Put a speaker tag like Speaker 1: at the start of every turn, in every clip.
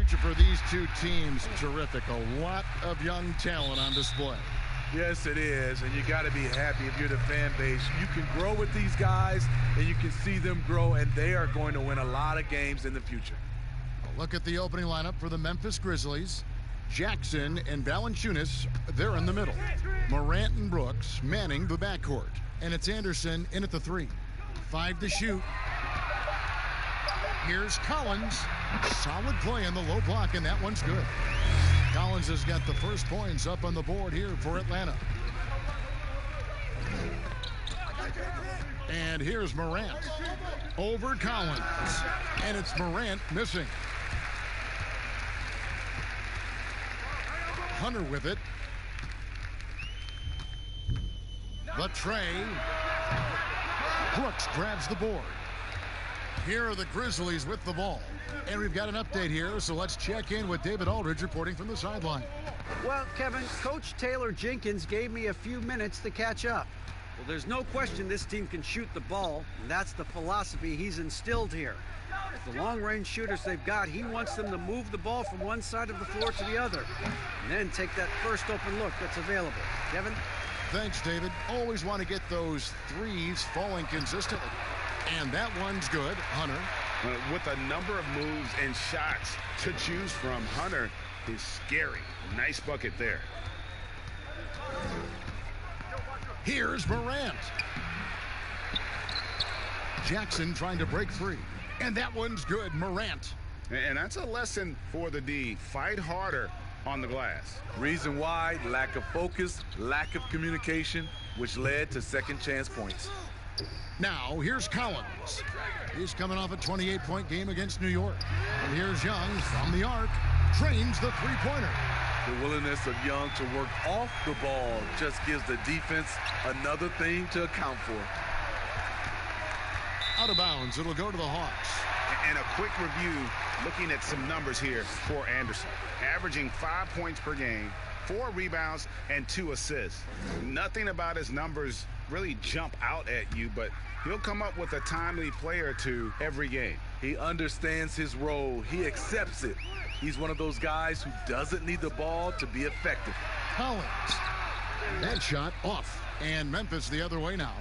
Speaker 1: future for these two teams terrific. A lot of young talent on display.
Speaker 2: Yes, it is, and you got to be happy if you're the fan base. You can grow with these guys, and you can see them grow, and they are going to win a lot of games in the future.
Speaker 1: A look at the opening lineup for the Memphis Grizzlies. Jackson and Valanciunas, they're in the middle. Morant and Brooks manning the backcourt. And it's Anderson in at the 3. 5 to shoot. Here's Collins. Solid play in the low block, and that one's good. Collins has got the first points up on the board here for Atlanta. And here's Morant. Over Collins. And it's Morant missing. Hunter with it. The tray. Brooks grabs the board. Here are the Grizzlies with the ball. And we've got an update here, so let's check in with David Aldridge reporting from the sideline.
Speaker 3: Well, Kevin, Coach Taylor Jenkins gave me a few minutes to catch up. Well, there's no question this team can shoot the ball, and that's the philosophy he's instilled here. With the long-range shooters they've got, he wants them to move the ball from one side of the floor to the other, and then take that first open look that's available. Kevin?
Speaker 1: Thanks, David. Always want to get those threes falling consistently. And that one's good. Hunter.
Speaker 4: With a number of moves and shots to choose from, Hunter is scary. Nice bucket there.
Speaker 1: Here's Morant. Jackson trying to break free. And that one's good. Morant.
Speaker 4: And that's a lesson for the D. Fight harder on the glass.
Speaker 2: Reason why: lack of focus, lack of communication, which led to second chance points.
Speaker 1: Now, here's Collins. He's coming off a 28-point game against New York. And here's Young from the arc. Trains the three-pointer.
Speaker 2: The willingness of Young to work off the ball just gives the defense another thing to account for.
Speaker 1: Out of bounds. It'll go to the Hawks.
Speaker 4: And a quick review, looking at some numbers here for Anderson. Averaging 5 points per game, 4 rebounds, and 2 assists. Nothing about his numbers really jump out at you, but he'll come up with a timely play or two every game.
Speaker 2: He understands his role. He accepts it. He's one of those guys who doesn't need the ball to be effective.
Speaker 1: Collins. That shot off. And Memphis the other way now.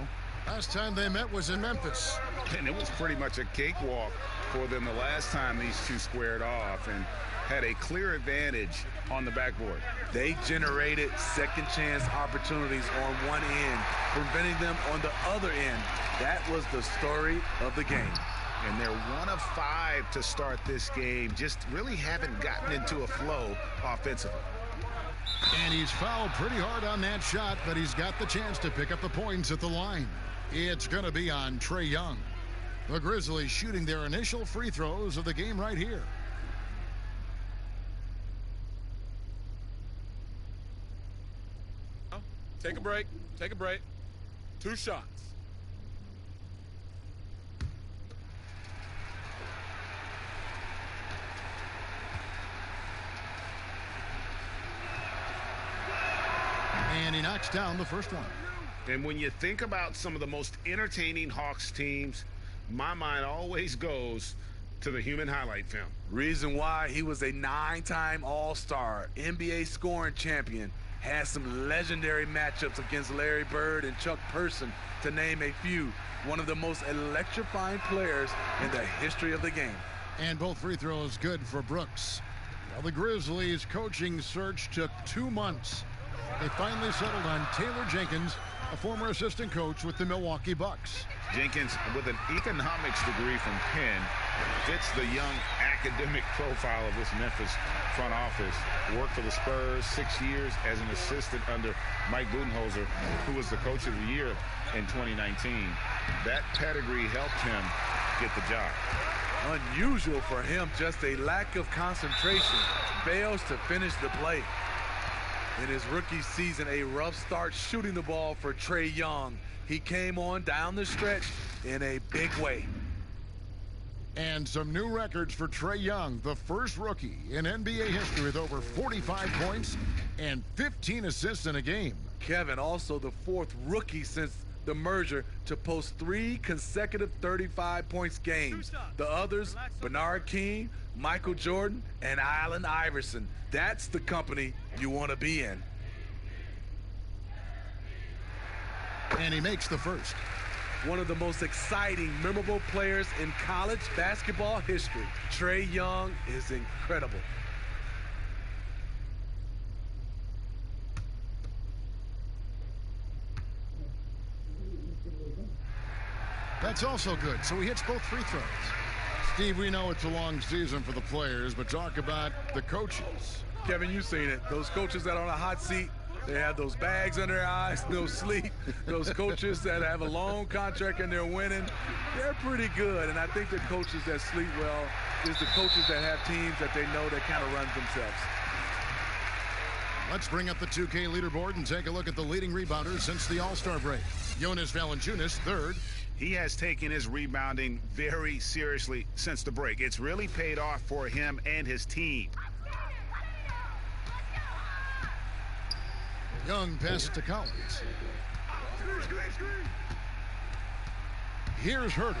Speaker 1: Last time they met was in Memphis.
Speaker 4: And it was pretty much a cakewalk for them the last time these two squared off and had a clear advantage on the backboard.
Speaker 2: They generated second chance opportunities on one end, preventing them on the other end. That was the story of the game.
Speaker 4: And they're 1 of 5 to start this game. Just really haven't gotten into a flow offensively.
Speaker 1: And he's fouled pretty hard on that shot, but he's got the chance to pick up the points at the line. It's going to be on Trae Young. The Grizzlies shooting their initial free throws of the game right here.
Speaker 5: Take a break. Take a break. 2 shots.
Speaker 1: And he knocks down the first one.
Speaker 4: And when you think about some of the most entertaining Hawks teams, my mind always goes to the human highlight film.
Speaker 2: Reason why: he was a 9-time All-Star, NBA scoring champion, had some legendary matchups against Larry Bird and Chuck Person, to name a few. One of the most electrifying players in the history of the game.
Speaker 1: And both free throws good for Brooks. Well, the Grizzlies coaching search took 2 months. They finally settled on Taylor Jenkins, a former assistant coach with the Milwaukee Bucks.
Speaker 4: Jenkins, with an economics degree from Penn, fits the young academic profile of this Memphis front office. Worked for the Spurs 6 years as an assistant under Mike Budenholzer, who was the coach of the year in 2019. That pedigree helped him get the job.
Speaker 2: Unusual for him, just a lack of concentration. Fails to finish the play. In his rookie season, a rough start shooting the ball for Trae Young. He came on down the stretch in a big way.
Speaker 1: And some new records for Trae Young, the first rookie in NBA history with over 45 points and 15 assists in a game.
Speaker 2: Kevin, also the 4th rookie since the merger to post 3 consecutive 35 points games. The others, Bernard King, Michael Jordan, and Allen Iverson. That's the company you want to be in.
Speaker 1: And he makes the first.
Speaker 2: One of the most exciting, memorable players in college basketball history. Trae Young is incredible.
Speaker 1: That's also good. So he hits both free throws. Steve, we know it's a long season for the players, but talk about the coaches.
Speaker 2: Kevin, you've seen it. Those coaches that are on a hot seat, they have those bags under their eyes, no sleep. Those coaches that have a long contract and they're winning, they're pretty good. And I think the coaches that sleep well is the coaches that have teams that they know that kind of run themselves.
Speaker 1: Let's bring up the 2K leaderboard and take a look at the leading rebounders since the All-Star break. Jonas Valanciunas, third.
Speaker 4: He has taken his rebounding very seriously since the break. It's really paid off for him and his team.
Speaker 1: Young passes to Collins. Here's Herter.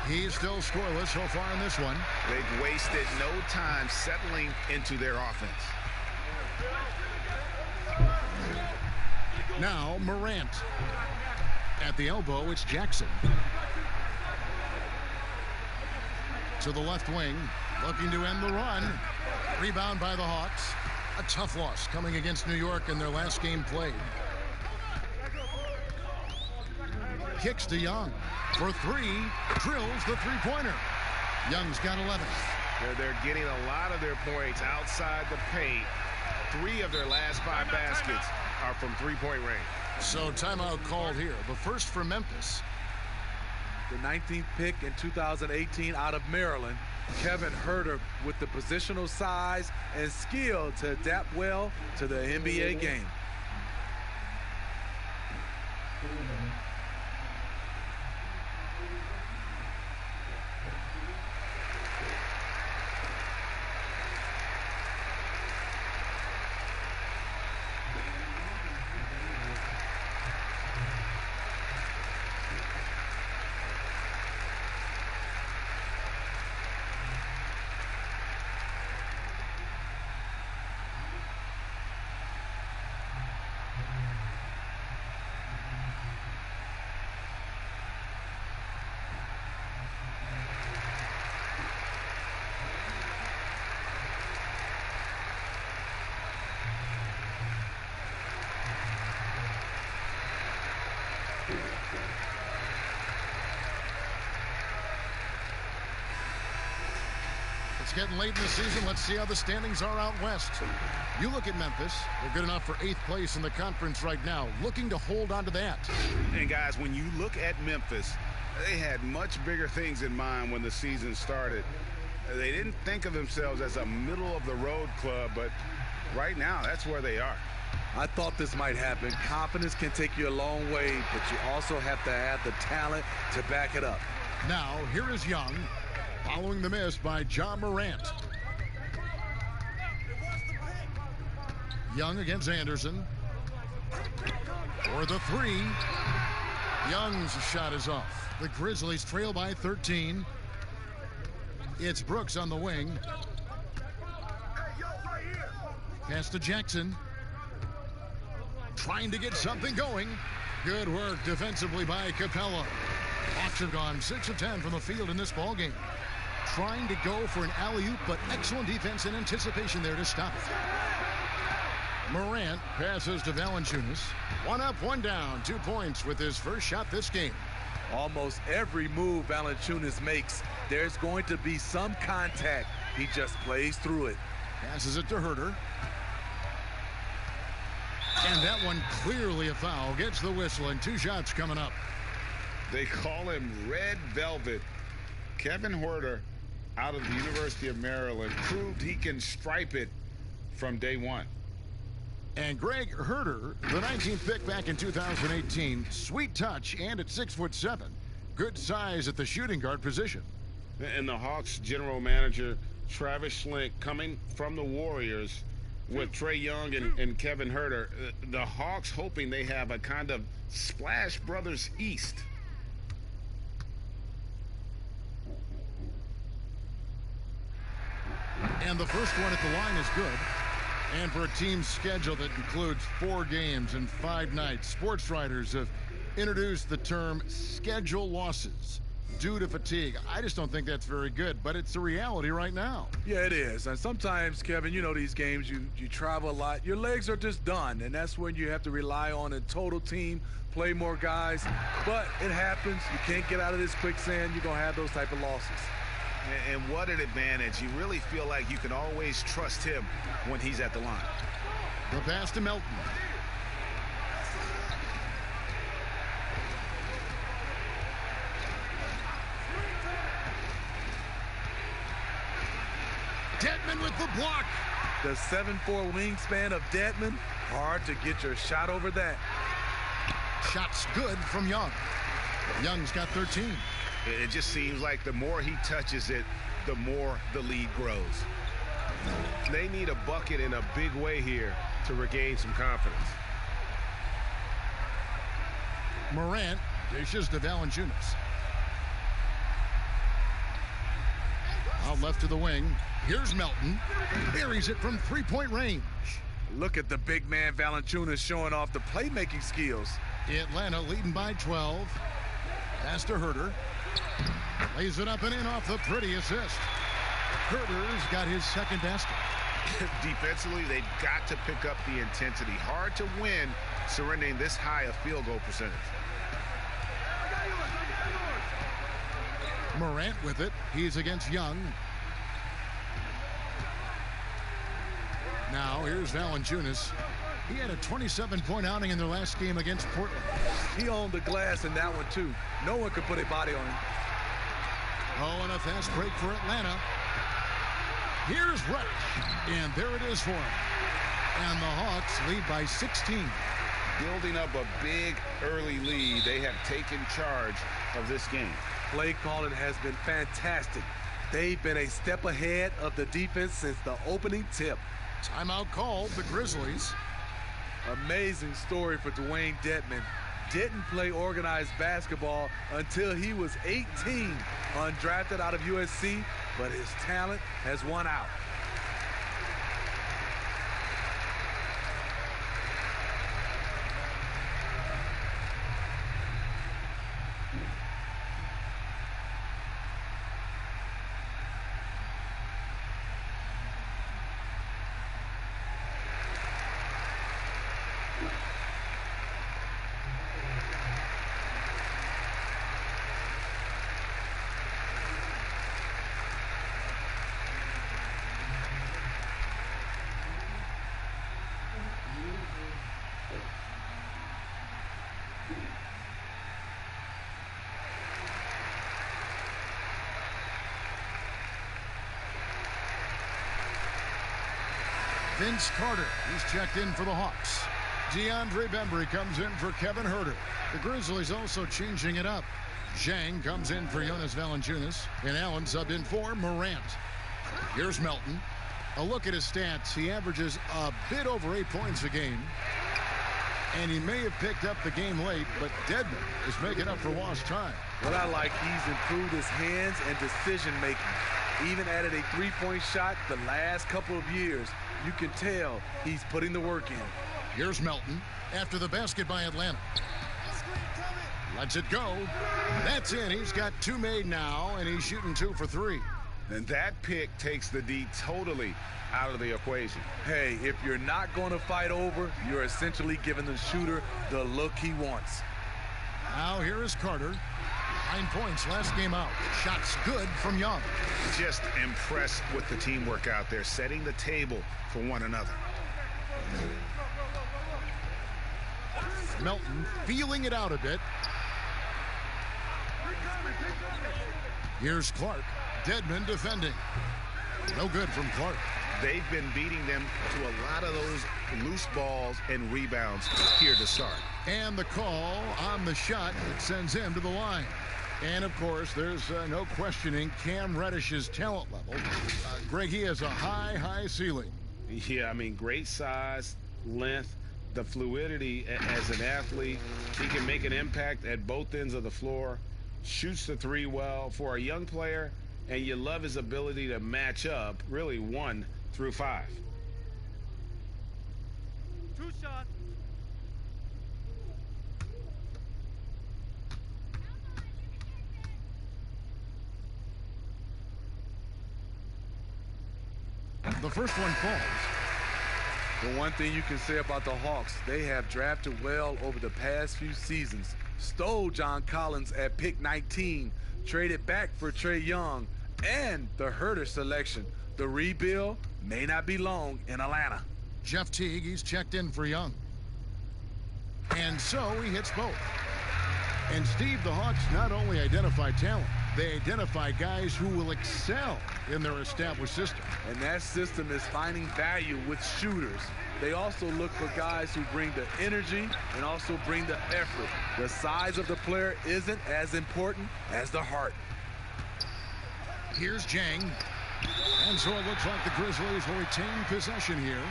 Speaker 1: He's still scoreless so far in this one.
Speaker 4: They've wasted no time settling into their offense.
Speaker 1: Now Morant. At the elbow, it's Jackson. To the left wing, looking to end the run. Rebound by the Hawks. A tough loss coming against New York in their last game played. Kicks to Young. For three, drills the three-pointer. Young's got 11.
Speaker 4: They're getting a lot of their points outside the paint. 3 of their last 5 baskets are from three-point range.
Speaker 1: So timeout called here. The first for Memphis.
Speaker 2: The 19th pick in 2018 out of Maryland, Kevin Herter with the positional size and skill to adapt well to the NBA game.
Speaker 1: It's getting late in the season. Let's see how the standings are out west. You look at Memphis. They're good enough for 8th place in the conference right now, looking to hold on to that.
Speaker 4: And guys, when you look at Memphis, they had much bigger things in mind when the season started. They didn't think of themselves as a middle-of-the-road club, but right now, that's where they are.
Speaker 2: I thought this might happen. Confidence can take you a long way, but you also have to have the talent to back it up.
Speaker 1: Now, here is Young, following the miss by Ja Morant. Young against Anderson. For the three. Young's shot is off. The Grizzlies trail by 13. It's Brooks on the wing. Pass to Jackson. Trying to get something going. Good work defensively by Capella. Hawks have gone 6 of 10 from the field in this ballgame. Trying to go for an alley-oop, but excellent defense and anticipation there to stop it. Morant passes to Valanciunas. 1 up, 1 down. 2 points with his first shot this game.
Speaker 2: Almost every move Valanciunas makes, there's going to be some contact. He just plays through it.
Speaker 1: Passes it to Herter. And that one clearly a foul. Gets the whistle, and 2 shots coming up.
Speaker 4: They call him Red Velvet. Kevin Herter, out of the University of Maryland, proved he can stripe it from day one.
Speaker 1: And Greg Herter, the 19th pick back in 2018, sweet touch and at 6'7". Good size at the shooting guard position.
Speaker 4: And the Hawks general manager, Travis Schlenk, coming from the Warriors, with Trae Young and Kevin Huerter. The Hawks hoping they have a kind of Splash Brothers East.
Speaker 1: And the first one at the line is good. And for a team's schedule that includes 4 games and 5 nights, sports writers have introduced the term schedule losses due to fatigue. I just don't think that's very good, but it's the reality right now.
Speaker 2: Yeah, it is. And sometimes, Kevin, you know these games, you travel a lot. Your legs are just done, and that's when you have to rely on a total team, play more guys. But it happens. You can't get out of this quicksand. You're going to have those type of losses.
Speaker 4: And what an advantage. You really feel like you can always trust him when he's at the line.
Speaker 1: The pass to Melton. Dedmon with the block.
Speaker 2: The 7'4" wingspan of Dedmon, hard to get your shot over that.
Speaker 1: Shot's good from Young. Young's got 13.
Speaker 4: It just seems like the more he touches it, the more the lead grows. They need a bucket in a big way here to regain some confidence.
Speaker 1: Morant dishes to Valanciunas. Out left to the wing. Here's Melton. Buries it from 3-point range.
Speaker 2: Look at the big man Valanciunas showing off the playmaking skills.
Speaker 1: Atlanta leading by 12. Pass to Huerter. Lays it up and in off the pretty assist. Huerter's got his second basket.
Speaker 4: Defensively, they've got to pick up the intensity. Hard to win surrendering this high a field goal percentage.
Speaker 1: Morant with it. He's against Young. Now here's Valanciunas. He had a 27-point outing in their last game against Portland.
Speaker 2: He owned the glass in that one, too. No one could put a body on him.
Speaker 1: Oh, and a fast break for Atlanta. Here's Reddish. And there it is for him. And the Hawks lead by 16.
Speaker 4: Building up a big early lead. They have taken charge of this game.
Speaker 2: Play calling has been fantastic. They've been a step ahead of the defense since the opening tip.
Speaker 1: Timeout called, the Grizzlies.
Speaker 2: Amazing story for Dwayne Dedmon. Didn't play organized basketball until he was 18, undrafted out of USC, but his talent has won out.
Speaker 1: Vince Carter, he's checked in for the Hawks. DeAndre Bembry comes in for Kevin Huerter. The Grizzlies also changing it up. Zhang comes in for Jonas Valanciunas, and Allen subbed in for Morant. Here's Melton. A look at his stats. He averages a bit over 8 points a game. And he may have picked up the game late, but Dedmon is making up for lost time.
Speaker 2: What I like, he's improved his hands and decision-making. Even added a three-point shot the last couple of years. You can tell he's putting the work in.
Speaker 1: Here's Melton after the basket by Atlanta. Lets it go. That's in. He's got 2 made now, and he's shooting 2 for 3.
Speaker 4: And that pick takes the D totally out of the equation.
Speaker 2: Hey, if you're not going to fight over, you're essentially giving the shooter the look he wants.
Speaker 1: Now here is Carter. 9 points last game out. Shots good from Young.
Speaker 4: Just impressed with the teamwork out there, setting the table for one another.
Speaker 1: Melton feeling it out a bit. Here's Clark. Dedmon defending. No good from Clark.
Speaker 4: They've been beating them to a lot of those loose balls and rebounds here to start.
Speaker 1: And the call on the shot that sends him to the line. And, of course, there's no questioning Cam Reddish's talent level. Greg, he has a high ceiling.
Speaker 4: Yeah, I mean, great size, length, the fluidity as an athlete. He can make an impact at both ends of the floor, shoots the three well for a young player, and you love his ability to match up really 1 through 5.
Speaker 3: 2 shots.
Speaker 1: The first one falls.
Speaker 2: The one thing you can say about the Hawks, they have drafted well over the past few seasons. Stole John Collins at pick 19, traded back for Trae Young, and the Herter selection. The rebuild may not be long in Atlanta.
Speaker 1: Jeff Teague, he's checked in for Young. And so he hits both. And Steve, the Hawks not only identify talent, they identify guys who will excel in their established system.
Speaker 2: And that system is finding value with shooters. They also look for guys who bring the energy and also bring the effort. The size of the player isn't as important as the heart.
Speaker 1: Here's Jang. And so it looks like the Grizzlies will retain possession here.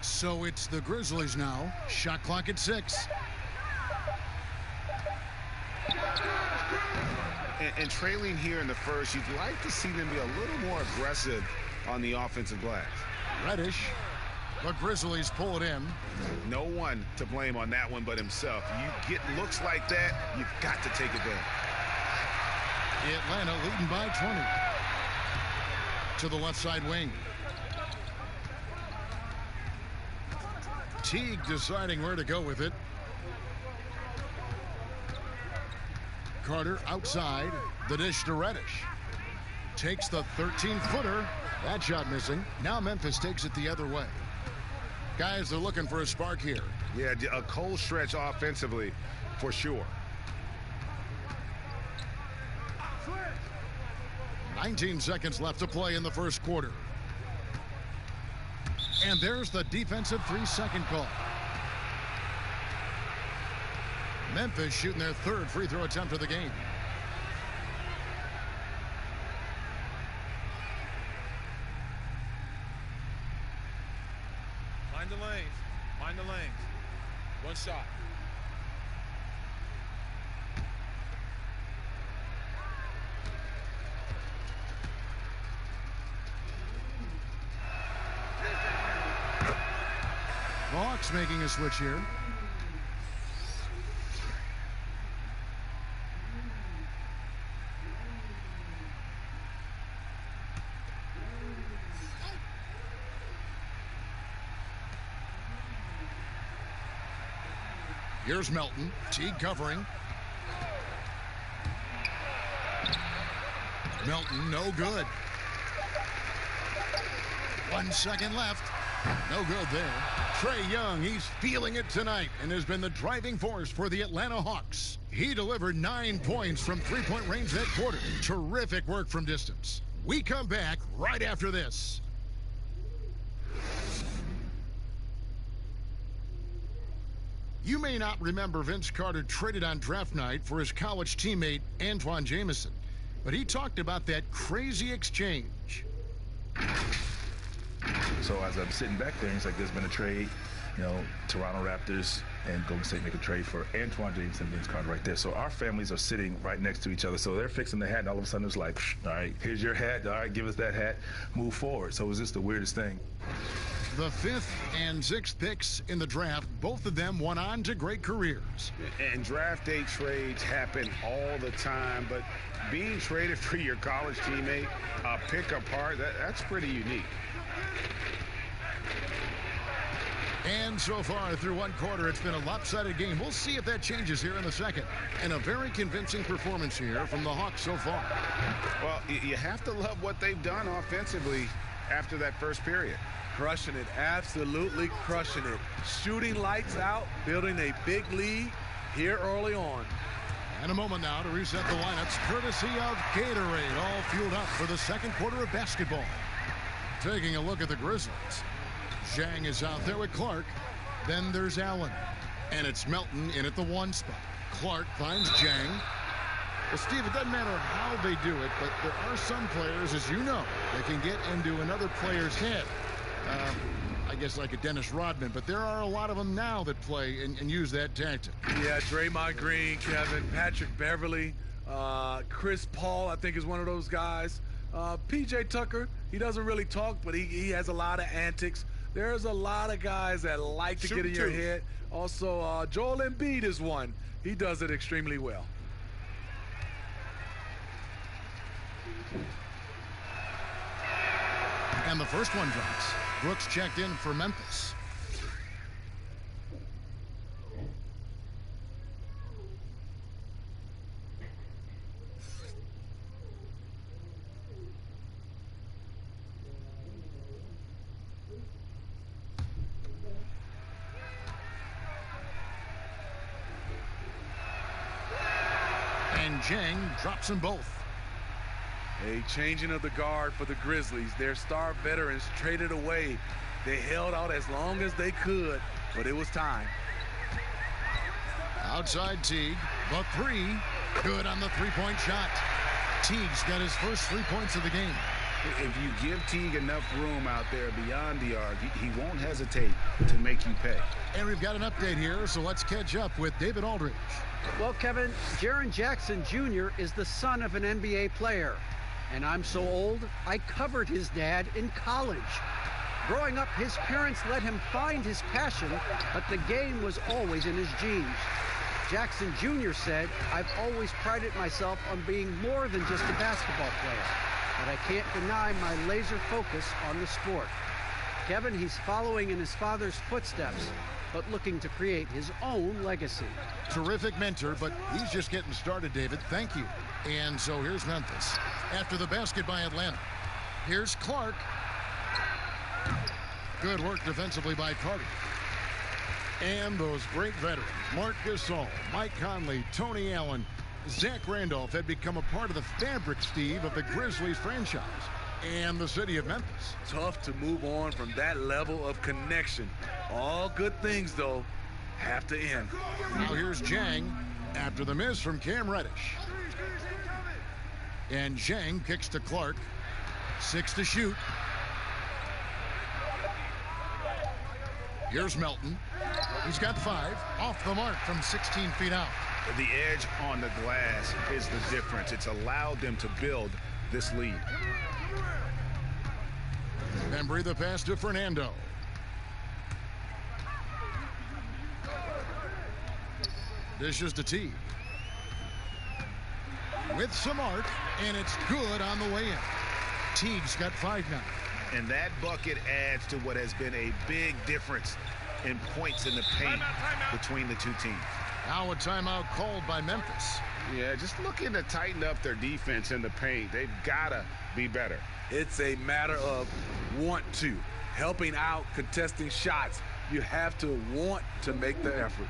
Speaker 1: So it's the Grizzlies now. Shot clock at 6.
Speaker 4: And trailing here in the first, you'd like to see them be a little more aggressive on the offensive glass.
Speaker 1: Reddish. The Grizzlies pull it in.
Speaker 4: No one to blame on that one but himself. You get looks like that, you've got to take advantage.
Speaker 1: Atlanta leading by 20. To the left side wing. Teague deciding where to go with it. Carter outside. The dish to Reddish. Takes the 13-footer. That shot missing. Now Memphis takes it the other way. Guys, they're looking for a spark here.
Speaker 4: Yeah, a cold stretch offensively for sure.
Speaker 1: 19 seconds left to play in the first quarter. And there's the defensive 3-second call. Memphis shooting their third free throw attempt of the game.
Speaker 5: Mind the lanes. Mind the lanes. 1 shot.
Speaker 1: The Hawks making a switch here. Here's Melton. Teague covering. Melton, no good. 1 second left. No good there. Trae Young, he's feeling it tonight and has been the driving force for the Atlanta Hawks. He delivered 9 points from three-point range that quarter. Terrific work from distance. We come back right after this. You may not remember Vince Carter traded on draft night for his college teammate Antoine Jamison, but he talked about that crazy exchange.
Speaker 6: So as I'm sitting back there, it's like there's been a trade, you know, Toronto Raptors and Golden State make a trade for Antoine James and Vince Carter right there. So our families are sitting right next to each other. So they're fixing the hat, and all of a sudden it's like, all right, here's your hat. All right, give us that hat. Move forward. So it was just the weirdest thing.
Speaker 1: The 5th and 6th picks in the draft, both of them went on to great careers.
Speaker 4: And draft day trades happen all the time, but being traded for your college teammate, pick apart, that's pretty unique.
Speaker 1: And so far through one quarter, it's been a lopsided game. We'll see if that changes here in the second. And a very convincing performance here from the Hawks so far.
Speaker 4: Well, you have to love what they've done offensively after that first period.
Speaker 2: Crushing it, absolutely crushing it. Shooting lights out, building a big lead here early on.
Speaker 1: And a moment now to reset the lineups, courtesy of Gatorade, all fueled up for the second quarter of basketball. Taking a look at the Grizzlies. Zhang is out there with Clark. Then there's Allen. And it's Melton in at the 1 spot. Clark finds Zhang. Well, Steve, it doesn't matter how they do it, but there are some players, as you know, that can get into another player's head. I guess like a Dennis Rodman, but there are a lot of them now that play and use that tactic.
Speaker 2: Yeah, Draymond Green, Kevin, Patrick Beverly, Chris Paul, I think is one of those guys. P.J. Tucker, he doesn't really talk, but he has a lot of antics. There's a lot of guys that like to get in your head. Also, Joel Embiid is one. He does it extremely well.
Speaker 1: And the first one drops. Brooks checked in for Memphis. And Zhang drops them both.
Speaker 2: A changing of the guard for the Grizzlies. Their star veterans traded away. They held out as long as they could, but it was time.
Speaker 1: Outside Teague, the 3, good on the 3-point shot. Teague's got his first 3 points of the game.
Speaker 7: If you give Teague enough room out there beyond the arc, he won't hesitate to make you pay.
Speaker 1: And we've got an update here, so let's catch up with David Aldridge.
Speaker 3: Well, Kevin, Jaren Jackson Jr. is the son of an NBA player. And I'm so old, I covered his dad in college. Growing up, his parents let him find his passion, but the game was always in his genes. Jackson Jr. said, "I've always prided myself on being more than just a basketball player, but I can't deny my laser focus on the sport." Kevin, he's following in his father's footsteps, but looking to create his own legacy.
Speaker 1: Terrific mentor, but he's just getting started, David. Thank you. And so here's Memphis. After the basket by Atlanta. Here's Clark. Good work defensively by Carter. And those great veterans, Marc Gasol, Mike Conley, Tony Allen, Zach Randolph had become a part of the fabric, Steve, of the Grizzlies franchise and the city of Memphis.
Speaker 2: Tough to move on from that level of connection. All good things, though, have to end.
Speaker 1: Now here's Zhang after the miss from Cam Reddish. And Zhang kicks to Clark. 6 to shoot. Here's Melton. He's got 5. Off the mark from 16 feet out.
Speaker 7: The edge on the glass is the difference. It's allowed them to build this lead.
Speaker 1: Bembry the pass to Fernando. Dishes to Teague. With some arc, and it's good on the way in. Teague's got 5 now.
Speaker 7: And that bucket adds to what has been a big difference in points in the paint between the two teams.
Speaker 1: Now a timeout called by Memphis.
Speaker 4: Yeah, just looking to tighten up their defense in the paint. They've got to be better.
Speaker 2: It's a matter of want to. Helping out, contesting shots. You have to want to make the effort.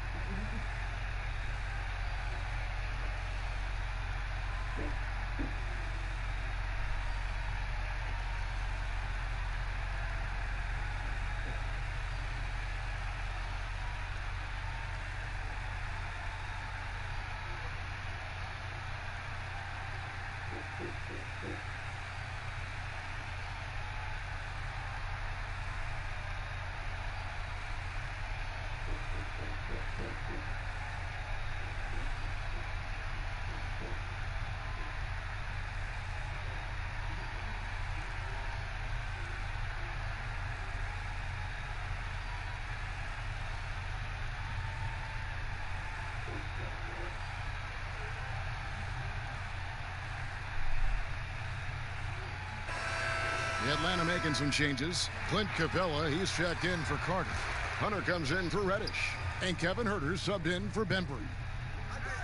Speaker 1: Atlanta making some changes. Clint Capella, he's checked in for Carter. Hunter comes in for Reddish. And Kevin Huerter subbed in for Bembry.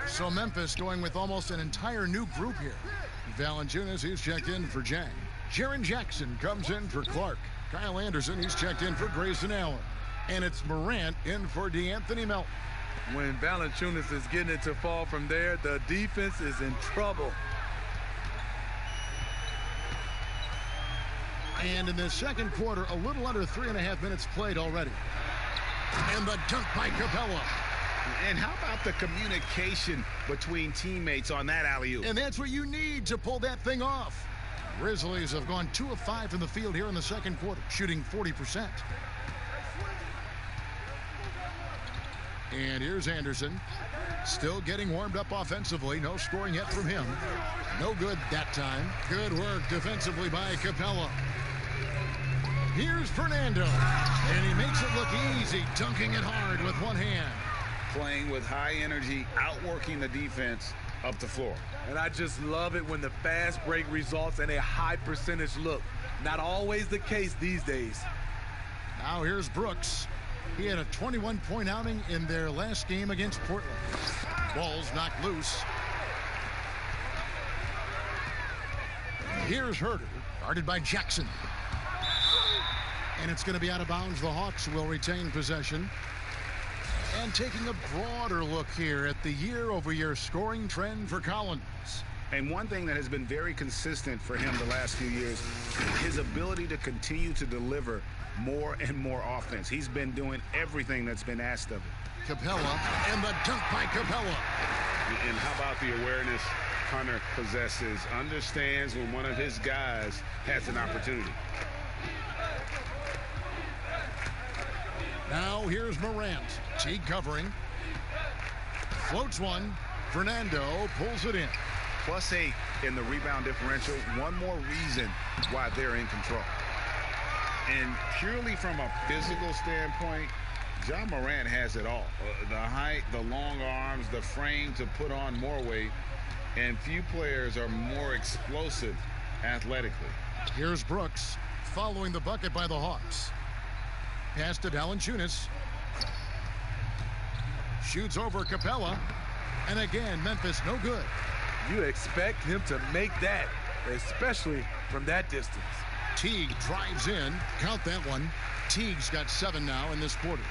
Speaker 1: So Memphis going with almost an entire new group here. Valanciunas, he's checked in for Zhang. Jaren Jackson comes in for Clark. Kyle Anderson, he's checked in for Grayson Allen. And it's Morant in for DeAnthony Melton.
Speaker 2: When Valanciunas is getting it to fall from there, the defense is in trouble.
Speaker 1: And in the second quarter, a little under 3.5 minutes played already. And the dunk by Capella.
Speaker 7: And how about the communication between teammates on that alley-oop?
Speaker 1: And that's what you need to pull that thing off. Grizzlies have gone 2 of 5 from the field here in the second quarter, shooting 40%. And here's Anderson, still getting warmed up offensively. No scoring yet from him. No good that time. Good work defensively by Capella. Here's Fernando, and he makes it look easy, dunking it hard with one hand.
Speaker 4: Playing with high energy, outworking the defense up the floor.
Speaker 2: And I just love it when the fast break results in a high percentage look. Not always the case these days.
Speaker 1: Now here's Brooks. He had a 21-point outing in their last game against Portland. Ball's knocked loose. Here's Herter, guarded by Jackson. And it's going to be out of bounds. The Hawks will retain possession. And taking a broader look here at the year-over-year scoring trend for Collins.
Speaker 7: And one thing that has been very consistent for him the last few years, his ability to continue to deliver more and more offense. He's been doing everything that's been asked of him.
Speaker 1: Capella, and the dunk by Capella.
Speaker 4: And how about the awareness Hunter possesses? Understands when one of his guys has an opportunity.
Speaker 1: Now here's Morant. Teague covering. Floats one. Fernando pulls it in.
Speaker 7: +8 in the rebound differential. One more reason why they're in control.
Speaker 4: And purely from a physical standpoint, Ja Morant has it all. The height, the long arms, the frame to put on more weight. And few players are more explosive athletically.
Speaker 1: Here's Brooks following the bucket by the Hawks. Pass to Valanciunas. Shoots over Capella. And again, Memphis no good.
Speaker 2: You expect him to make that, especially from that distance.
Speaker 1: Teague drives in. Count that one. Teague's got 7 now in this quarter.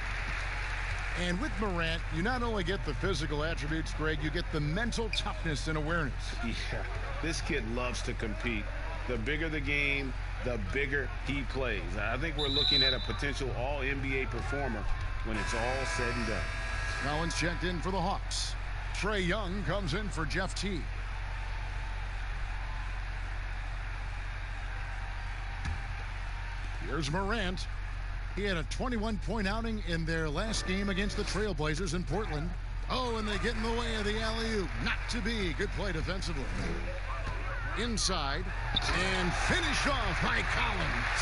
Speaker 1: And with Morant, you not only get the physical attributes, Greg, you get the mental toughness and awareness.
Speaker 4: Yeah, this kid loves to compete. The bigger the game, the bigger he plays. I think we're looking at a potential all-NBA performer when it's all said and done.
Speaker 1: Collins checked in for the Hawks. Trae Young comes in for Jeff Teague. Here's Morant. He had a 21-point outing in their last game against the Trailblazers in Portland. Oh, and they get in the way of the alley-oop. Not to be. Good play defensively. Inside, and finished off by Collins.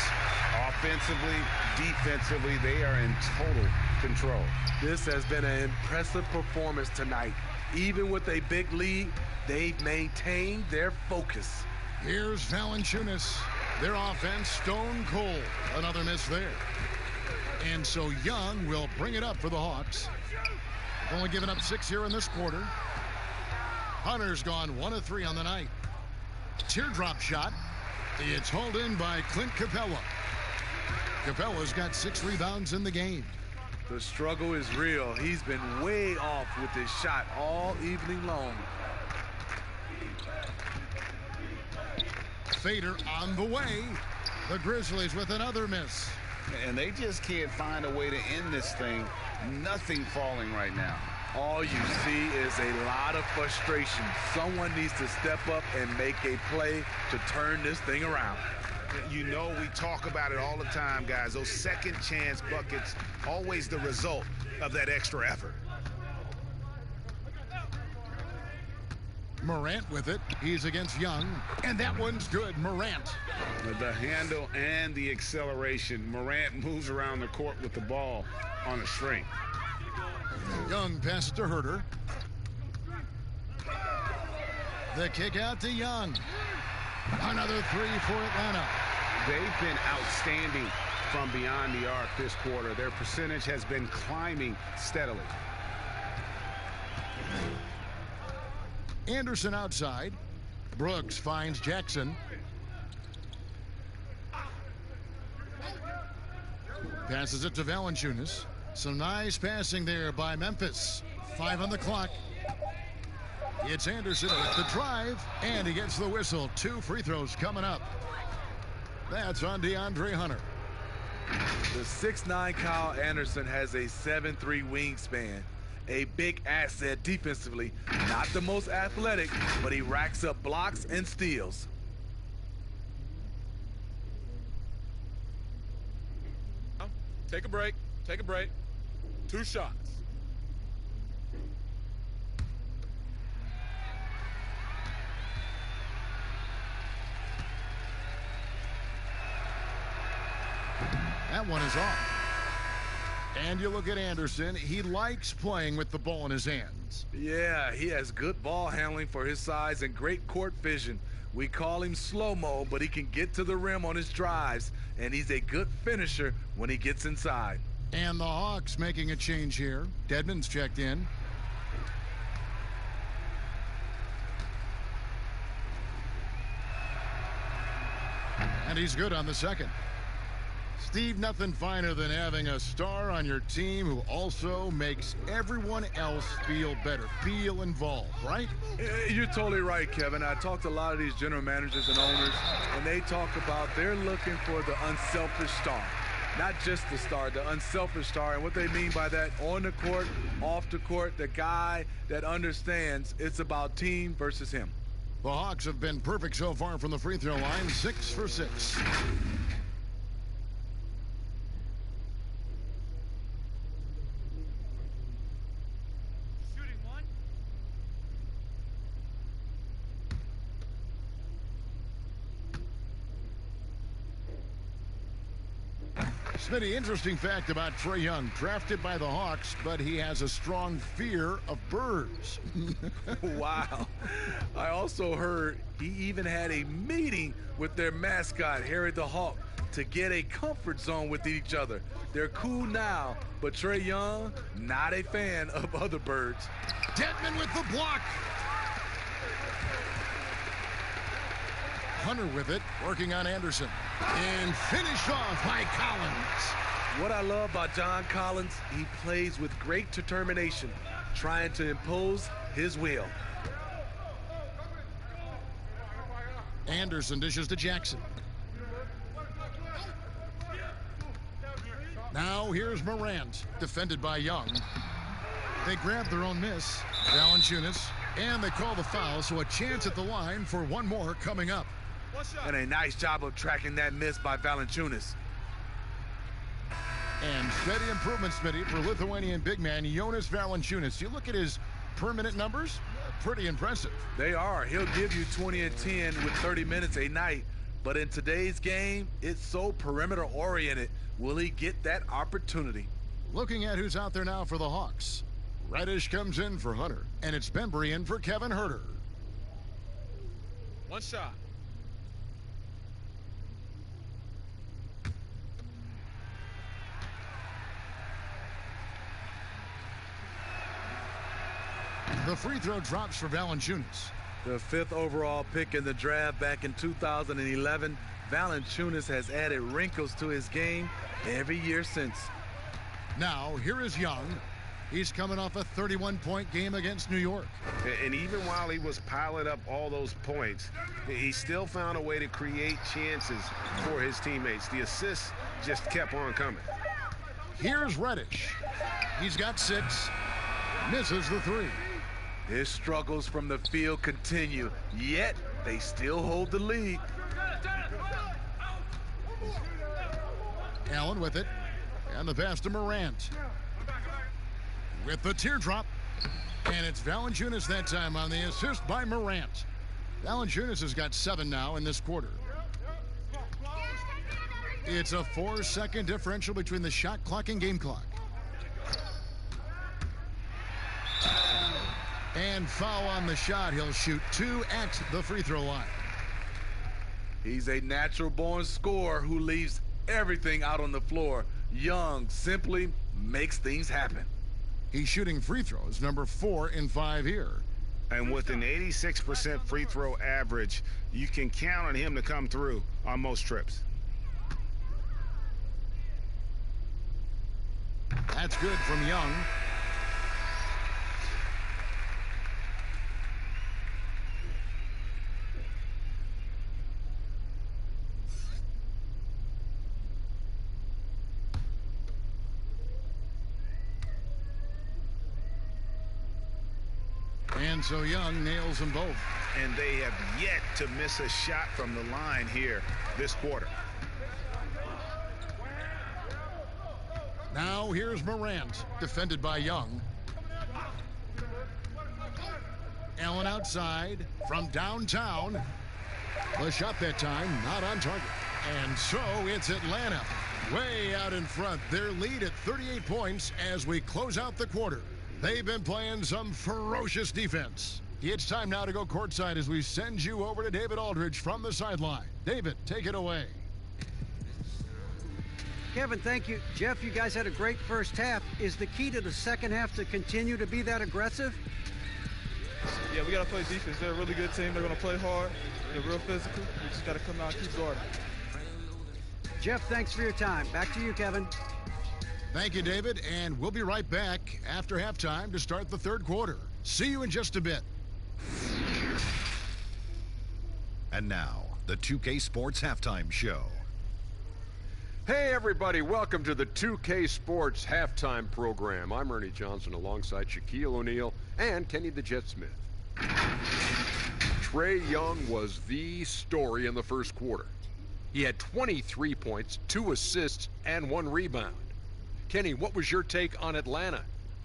Speaker 4: Offensively, defensively, they are in total control.
Speaker 2: This has been an impressive performance tonight. Even with a big lead, they've maintained their focus.
Speaker 1: Here's Valanciunas. Their offense stone cold. Another miss there. And so Young will bring it up for the Hawks. Only given up 6 here in this quarter. Hunter's gone 1 of 3 on the night. Teardrop shot. It's hauled in by Clint Capella. Capella's got 6 rebounds in the game.
Speaker 2: The struggle is real. He's been way off with his shot all evening long.
Speaker 1: Fader on the way. The Grizzlies with another miss.
Speaker 4: And they just can't find a way to end this thing. Nothing falling right now.
Speaker 2: All you see is a lot of frustration. Someone needs to step up and make a play to turn this thing around.
Speaker 7: You know, we talk about it all the time, guys. Those second chance buckets, always the result of that extra effort.
Speaker 1: Morant with it. He's against Young. And that one's good. Morant.
Speaker 4: The handle and the acceleration. Morant moves around the court with the ball on a string.
Speaker 1: Young passes to Herter. The kick out to Young. Another 3 for Atlanta.
Speaker 4: They've been outstanding from beyond the arc this quarter. Their percentage has been climbing steadily.
Speaker 1: Anderson outside. Brooks finds Jackson. Passes it to Valanciunas. Some nice passing there by Memphis. 5 on the clock. It's Anderson with the drive, and he gets the whistle. 2 free throws coming up. That's on DeAndre Hunter.
Speaker 2: The 6'9" Kyle Anderson has a 7'3" wingspan. A big asset defensively. Not the most athletic, but he racks up blocks and steals.
Speaker 5: Take a break. Take a break. 2 shots.
Speaker 1: That one is off. And you look at Anderson. He likes playing with the ball in his hands.
Speaker 2: Yeah, he has good ball handling for his size and great court vision. We call him slow-mo, but he can get to the rim on his drives, and he's a good finisher when he gets inside.
Speaker 1: And the Hawks making a change here. Dedmon's checked in. And he's good on the second. Steve, nothing finer than having a star on your team who also makes everyone else feel better, feel involved, right?
Speaker 2: You're totally right, Kevin. I talked to a lot of these general managers and owners, and they talk about they're looking for the unselfish star. Not just the star, the unselfish star. And what they mean by that, on the court, off the court, the guy that understands it's about team versus him.
Speaker 1: The Hawks have been perfect so far from the free throw line, 6 for 6. Smitty, interesting fact about Trae Young. Drafted by the Hawks, but he has a strong fear of birds.
Speaker 2: Wow. I also heard he even had a meeting with their mascot, Harry the Hawk, to get a comfort zone with each other. They're cool now, but Trae Young, not a fan of other birds.
Speaker 1: Dedmon with the block. Hunter with it, working on Anderson. And finished off by Collins.
Speaker 2: What I love about John Collins, he plays with great determination, trying to impose his will.
Speaker 1: Anderson dishes to Jackson. Now here's Morant, defended by Young. They grab their own miss, Valanciunas, and they call the foul, so a chance at the line for one more coming up.
Speaker 2: And a nice job of tracking that miss by Valanciunas.
Speaker 1: And steady improvement, Smitty, for Lithuanian big man Jonas Valanciunas. You look at his per-minute numbers, pretty impressive.
Speaker 2: They are. He'll give you 20 and 10 with 30 minutes a night. But in today's game, it's so perimeter-oriented. Will he get that opportunity?
Speaker 1: Looking at who's out there now for the Hawks. Reddish comes in for Hunter, and it's Bembry in for Kevin Huerter.
Speaker 5: 1 shot.
Speaker 1: The free throw drops for Valanciunas.
Speaker 2: The 5th overall pick in the draft back in 2011, Valanciunas has added wrinkles to his game every year since.
Speaker 1: Now, here is Young. He's coming off a 31-point game against New York.
Speaker 8: And even while he was piling up all those points, he still found a way to create chances for his teammates. The assists just kept on coming.
Speaker 1: Here's Reddish. He's got 6. Misses the 3.
Speaker 2: His struggles from the field continue, yet they still hold the lead.
Speaker 1: Allen with it. And the pass to Morant. With the teardrop. And it's Valanciunas that time on the assist by Morant. Valanciunas has got 7 now in this quarter. It's a 4-second differential between the shot clock and game clock. And foul on the shot. He'll shoot 2 at the free throw line.
Speaker 2: He's a natural-born scorer who leaves everything out on the floor. Young simply makes things happen.
Speaker 1: He's shooting free throws, number 4 in 5 here.
Speaker 8: And with an 86% free throw average, you can count on him to come through on most trips.
Speaker 1: That's good from Young. And so Young nails them both.
Speaker 7: And they have yet to miss a shot from the line here this quarter.
Speaker 1: Now here's Morant, defended by Young. Allen outside from downtown. The shot that time not on target. And so it's Atlanta way out in front. Their lead at 38 points as we close out the quarter. They've been playing some ferocious defense. It's time now to go courtside as we send you over to David Aldridge from the sideline. David, take it away.
Speaker 3: Kevin, thank you. Jeff, you guys had a great first half. Is the key to the second half to continue to be that aggressive?
Speaker 9: Yeah, we got to play defense. They're a really good team. They're going to play hard. They're real physical. We just got to come out and keep guarding.
Speaker 3: Jeff, thanks for your time. Back to you, Kevin.
Speaker 1: Thank you, David, and we'll be right back after halftime to start the third quarter. See you in just a bit.
Speaker 10: And now, the 2K Sports Halftime Show.
Speaker 11: Hey, everybody. Welcome to the 2K Sports Halftime Program. I'm Ernie Johnson alongside Shaquille O'Neal and Kenny the Jet Smith. Trae Young was the story in the first quarter. He had 23 points, 2 assists, and 1 rebound. Kenny, what was your take on Atlanta?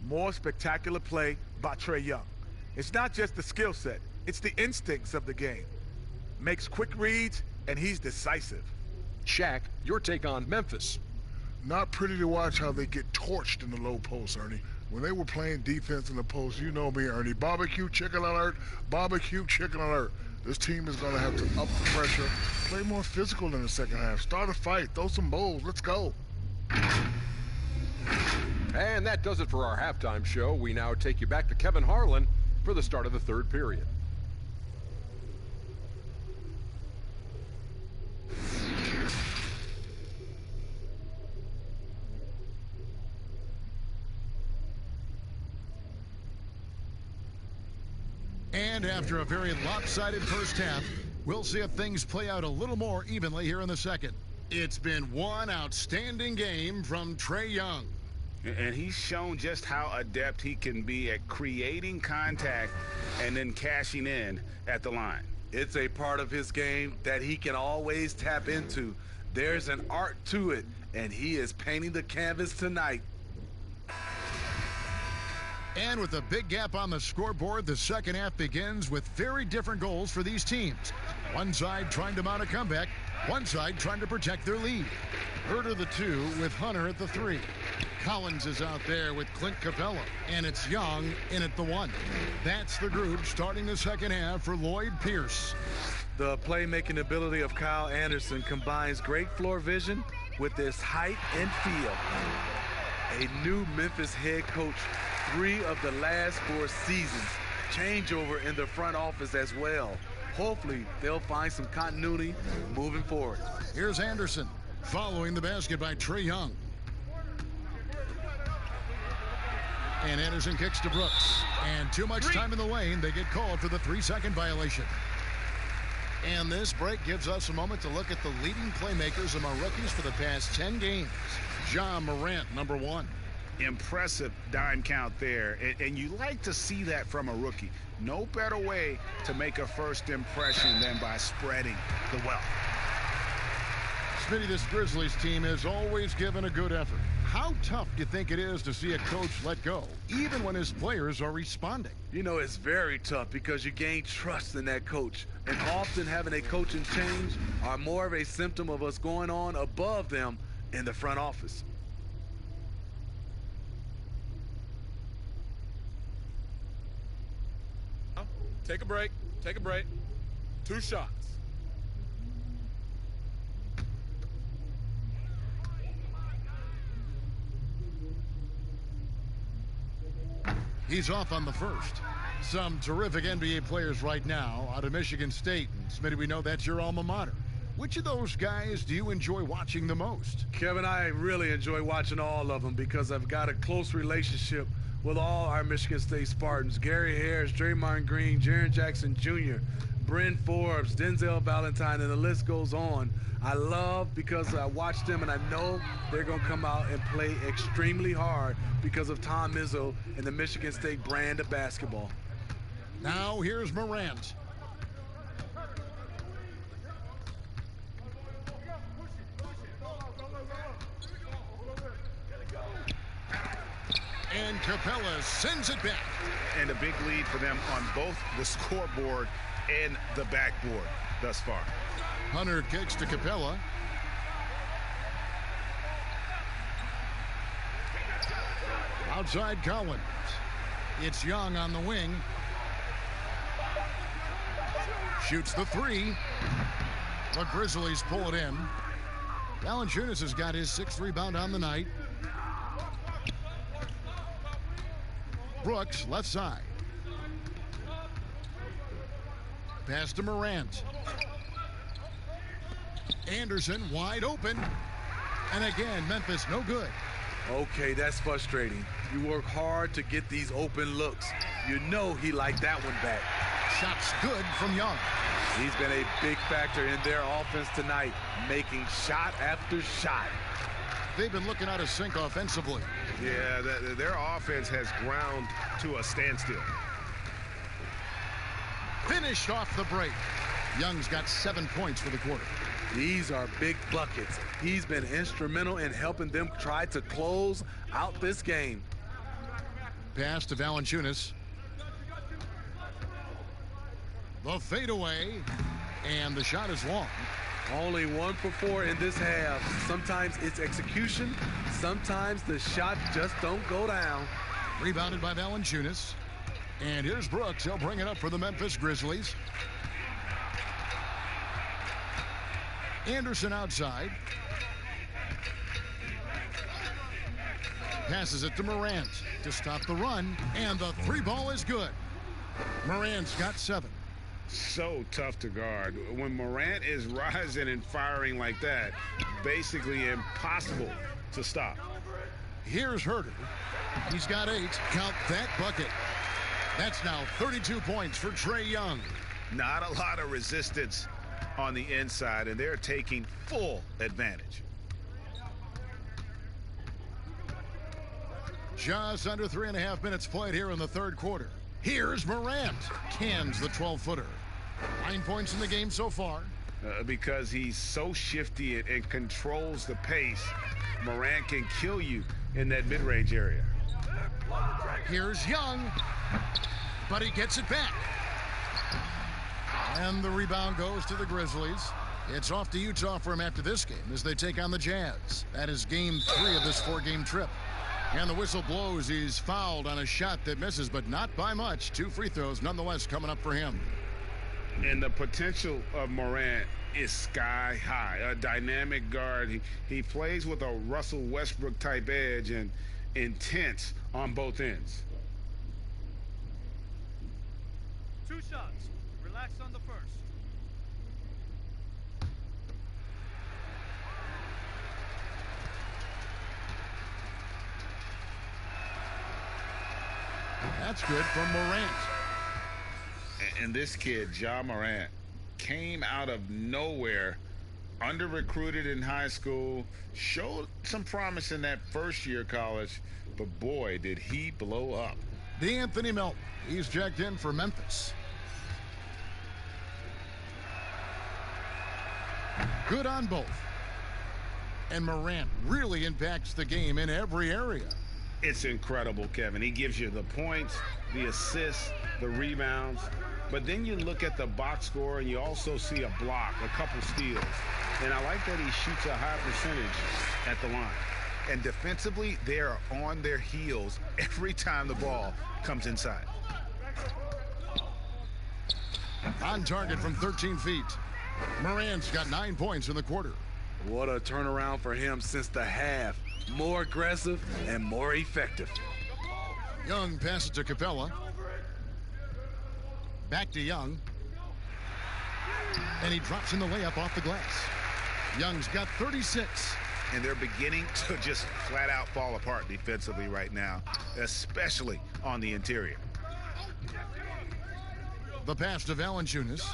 Speaker 2: More spectacular play by Trae Young. It's not just the skill set, it's the instincts of the game. Makes quick reads, and he's decisive.
Speaker 11: Shaq, your take on Memphis.
Speaker 12: Not pretty to watch how they get torched in the low post, Ernie. When they were playing defense in the post, you know me, Ernie. Barbecue chicken alert, barbecue chicken alert. This team is going to have to up the pressure, play more physical in the second half, start a fight, throw some bowls, let's go.
Speaker 11: And that does it for our halftime show. We now take you back to Kevin Harlan for the start of the third period.
Speaker 1: And after a very lopsided first half, we'll see if things play out a little more evenly here in the second. It's been one outstanding game from Trae Young.
Speaker 7: And he's shown just how adept he can be at creating contact and then cashing in at the line.
Speaker 2: It's a part of his game that he can always tap into. There's an art to it, and he is painting the canvas tonight.
Speaker 1: And with a big gap on the scoreboard, the second half begins with very different goals for these teams. One side trying to mount a comeback, one side trying to protect their lead. Herter the 2 with Hunter at the 3. Collins is out there with Clint Capella, and it's Young in at the 1. That's the group starting the second half for Lloyd Pierce.
Speaker 2: The playmaking ability of Kyle Anderson combines great floor vision with his height and feel. A new Memphis head coach, 3 of the last 4 seasons. Changeover in the front office as well. Hopefully, they'll find some continuity moving forward.
Speaker 1: Here's Anderson following the basket by Trae Young. And Anderson kicks to Brooks. And too much time in the lane. They get called for the 3-second violation. And this break gives us a moment to look at the leading playmakers among rookies for the past 10 games. Ja Morant, number 1.
Speaker 7: Impressive dime count there, and you like to see that from a rookie. No better way to make a first impression than by spreading the wealth.
Speaker 1: Smitty, this Grizzlies team has always given a good effort. How tough do you think it is to see a coach let go, even when his players are responding?
Speaker 2: You know, it's very tough because you gain trust in that coach. And often having a coaching change are more of a symptom of what's going on above them in the front office.
Speaker 5: Take a break. Take a break. 2 shots.
Speaker 1: He's off on the first. Some terrific NBA players right now out of Michigan State. And Smitty, we know that's your alma mater. Which of those guys do you enjoy watching the most?
Speaker 2: Kevin, I really enjoy watching all of them because I've got a close relationship with all our Michigan State Spartans. Gary Harris, Draymond Green, Jaren Jackson Jr., Bryn Forbes, Denzel Valentine, and the list goes on. I love because I watch them and I know they're going to come out and play extremely hard because of Tom Izzo and the Michigan State brand of basketball.
Speaker 1: Now here's Morant. And Capella sends it back.
Speaker 7: And a big lead for them on both the scoreboard and the backboard thus far.
Speaker 1: Hunter kicks to Capella. Outside Collins. It's Young on the wing. Shoots the three. The Grizzlies pull it in. Valanciunas has got his 6th rebound on the night. Brooks, left side. Pass to Morant. Anderson wide open. And again, Memphis no good.
Speaker 2: Okay, that's frustrating. You work hard to get these open looks. You know he liked that one back.
Speaker 1: Shots good from Young.
Speaker 2: He's been a big factor in their offense tonight, making shot after shot.
Speaker 1: They've been looking out of sync offensively.
Speaker 8: Yeah, their offense has ground to a standstill.
Speaker 1: Finished off the break. Young's got 7 points for the quarter.
Speaker 2: These are big buckets. He's been instrumental in helping them try to close out this game.
Speaker 1: Pass to Valanciunas. The fadeaway, and the shot is long.
Speaker 2: Only 1 for 4 in this half. Sometimes it's execution. Sometimes the shot just don't go down.
Speaker 1: Rebounded by Valanciunas. And here's Brooks. He'll bring it up for the Memphis Grizzlies. Anderson outside. Passes it to Morant to stop the run. And the 3-ball is good. Morant's got 7.
Speaker 8: So tough to guard. When Morant is rising and firing like that, basically impossible to stop.
Speaker 1: Here's Herter. He's got 8. Count that bucket. That's now 32 points for Trae Young.
Speaker 7: Not a lot of resistance on the inside, and they're taking full advantage.
Speaker 1: Just under 3.5 minutes played here in the third quarter. Here's Morant. Cans the 12-footer. 9 points in the game so far.
Speaker 8: Because he's so shifty and controls the pace, Morant can kill you in that mid-range area.
Speaker 1: Here's Young, but he gets it back. And the rebound goes to the Grizzlies. It's off to Utah for him after this game as they take on the Jazz. That is game 3 of this 4-game trip. And the whistle blows. He's fouled on a shot that misses, but not by much. 2 free throws nonetheless coming up for him.
Speaker 8: And the potential of Morant is sky high. A dynamic guard. He plays with a Russell Westbrook type edge and intense on both ends.
Speaker 9: 2 shots. Relax on the first.
Speaker 1: That's good from Morant.
Speaker 4: And this kid, Ja Morant, came out of nowhere, under-recruited in high school, showed some promise in that first year of college, but boy, did he blow up.
Speaker 1: D'Anthony Melton, he's checked in for Memphis. Good on both. And Morant really impacts the game in every area.
Speaker 8: It's incredible, Kevin. He gives you the points, the assists, the rebounds. But then you look at the box score and you also see a block, a couple steals. And I like that he shoots a high percentage at the line.
Speaker 7: And defensively, they are on their heels every time the ball comes inside.
Speaker 1: On target from 13 feet. Morant's got 9 points in the quarter.
Speaker 2: What a turnaround for him since the half. More aggressive and more effective.
Speaker 1: Young passes to Capella. Back to Young. And he drops in the layup off the glass. Young's got 36.
Speaker 7: And they're beginning to just flat out fall apart defensively right now, especially on the interior.
Speaker 1: The pass to Valanciunas.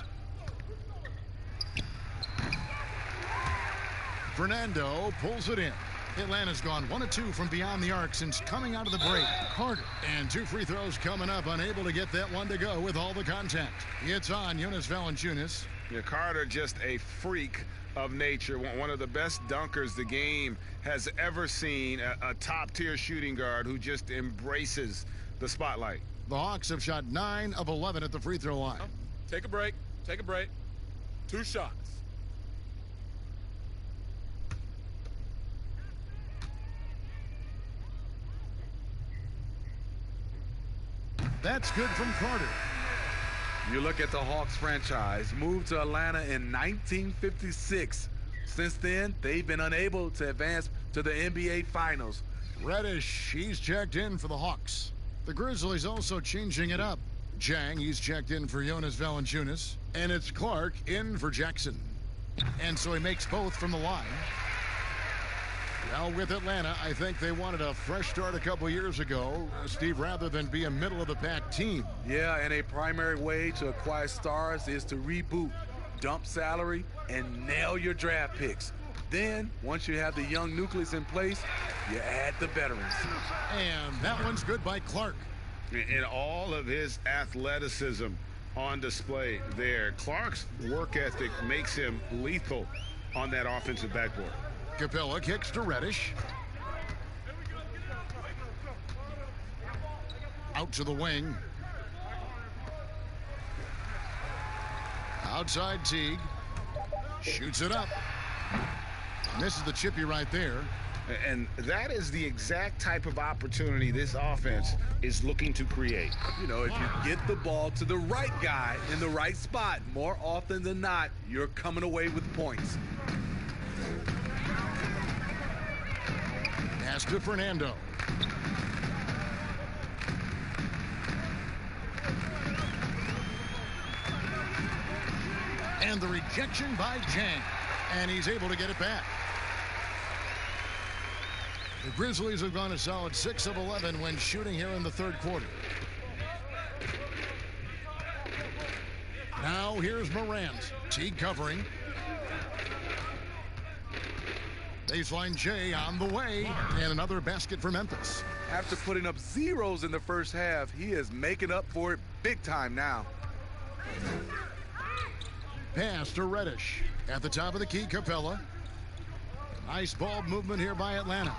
Speaker 1: Fernando pulls it in. Atlanta's gone 1 of 2 from beyond the arc since coming out of the break. Carter, and 2 free throws coming up, unable to get that one to go with all the contact. It's on Jonas Valanciunas.
Speaker 4: Yeah, Carter, just a freak of nature, one of the best dunkers the game has ever seen, a top-tier shooting guard who just embraces the spotlight.
Speaker 1: The Hawks have shot 9 of 11 at the free throw line.
Speaker 5: Take a break. Take a break. 2 shots.
Speaker 1: That's good from Carter.
Speaker 2: You look at the Hawks franchise, moved to Atlanta in 1956. Since then, they've been unable to advance to the NBA Finals.
Speaker 1: Reddish, he's checked in for the Hawks. The Grizzlies also changing it up. Jang, he's checked in for Jonas Valanciunas. And it's Clark in for Jackson. And so he makes both from the line. Well, with Atlanta, I think they wanted a fresh start a couple years ago, Steve, rather than be a middle-of-the-pack team.
Speaker 2: Yeah, and a primary way to acquire stars is to reboot, dump salary, and nail your draft picks. Then, once you have the young nucleus in place, you add the veterans.
Speaker 1: And that one's good by Clark.
Speaker 4: And all of his athleticism on display there. Clark's work ethic makes him lethal on that offensive backboard.
Speaker 1: Capella kicks to Reddish. Out to the wing. Outside Teague. Shoots it up. Misses the chippy right there.
Speaker 4: And that is the exact type of opportunity this offense is looking to create.
Speaker 2: You know, if you get the ball to the right guy in the right spot, more often than not, you're coming away with points.
Speaker 1: Pass to Fernando. And the rejection by Jang. And he's able to get it back. The Grizzlies have gone a solid 6 of 11 when shooting here in the third quarter. Now here's Morant. Teague covering. Baseline J on the way, and another basket for Memphis.
Speaker 2: After putting up zeros in the first half, he is making up for it big time now.
Speaker 1: Pass to Reddish. At the top of the key, Capella. Nice ball movement here by Atlanta.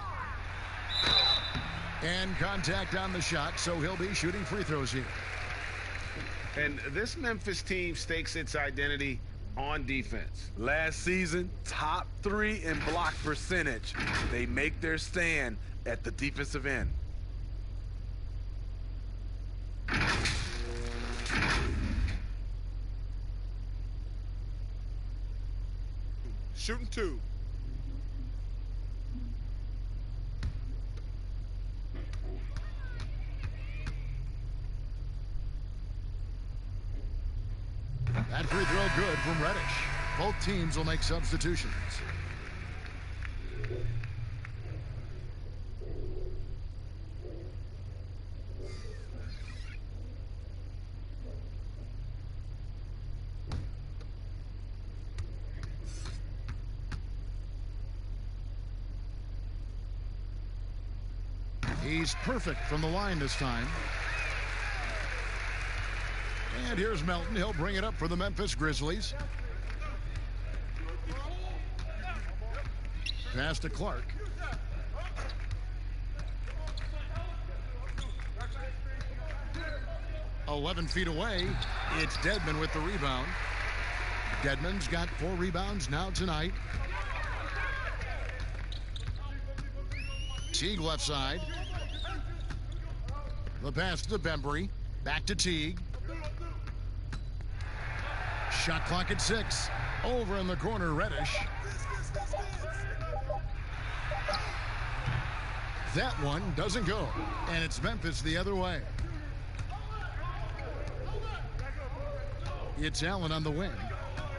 Speaker 1: And contact on the shot, so he'll be shooting free throws here.
Speaker 4: And this Memphis team stakes its identity on defense.
Speaker 2: Last season, top 3 in block percentage. They make their stand at the defensive end.
Speaker 5: Shooting 2.
Speaker 1: That free throw good from Reddish. Both teams will make substitutions. He's perfect from the line this time. And here's Melton. He'll bring it up for the Memphis Grizzlies. Pass to Clark. "11 feet away. It's Dedmon with the rebound. Dedmon's got 4 rebounds now tonight. Teague left side. The pass to Bembry. Back to Teague. Shot clock at 6. Over in the corner, Reddish. That one doesn't go, and it's Memphis the other way. It's Allen on the wing.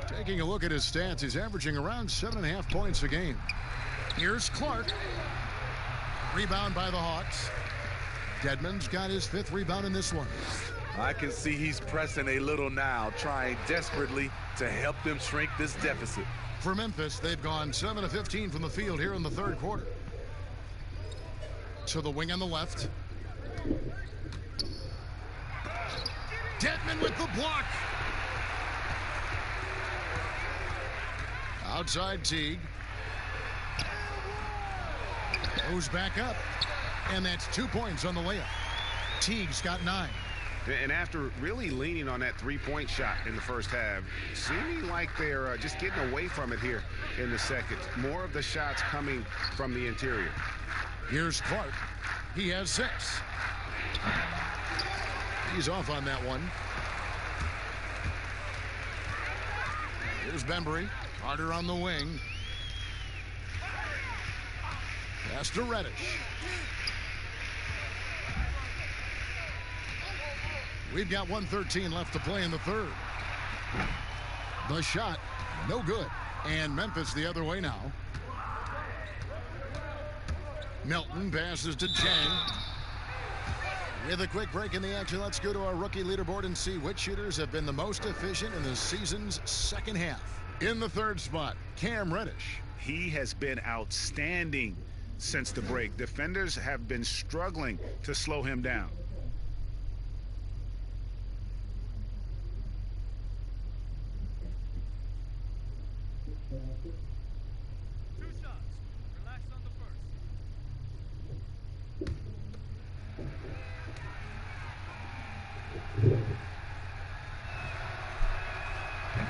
Speaker 1: Taking a look at his stats, he's averaging around 7.5 points a game. Here's Clark. Rebound by the Hawks. Dedmon's got his 5th rebound in this one.
Speaker 2: I can see he's pressing a little now, trying desperately to help them shrink this deficit.
Speaker 1: For Memphis, they've gone 7 of 15 from the field here in the third quarter. To the wing on the left. Dedmon with the block. Outside Teague. Goes back up. And that's 2 points on the layup. Teague's got 9.
Speaker 8: And after really leaning on that three-point shot in the first half, seeming like they're just getting away from it here in the second. More of the shots coming from the interior.
Speaker 1: Here's Clark. He has 6. He's off on that one. Here's Bembry. Carter on the wing. Pass to Reddish. We've got 1:13 left to play in the third. The shot, no good. And Memphis the other way now. Melton passes to Chang. With a quick break in the action, let's go to our rookie leaderboard and see which shooters have been the most efficient in the season's second half. In the third spot, Cam Reddish.
Speaker 7: He has been outstanding since the break. Defenders have been struggling to slow him down.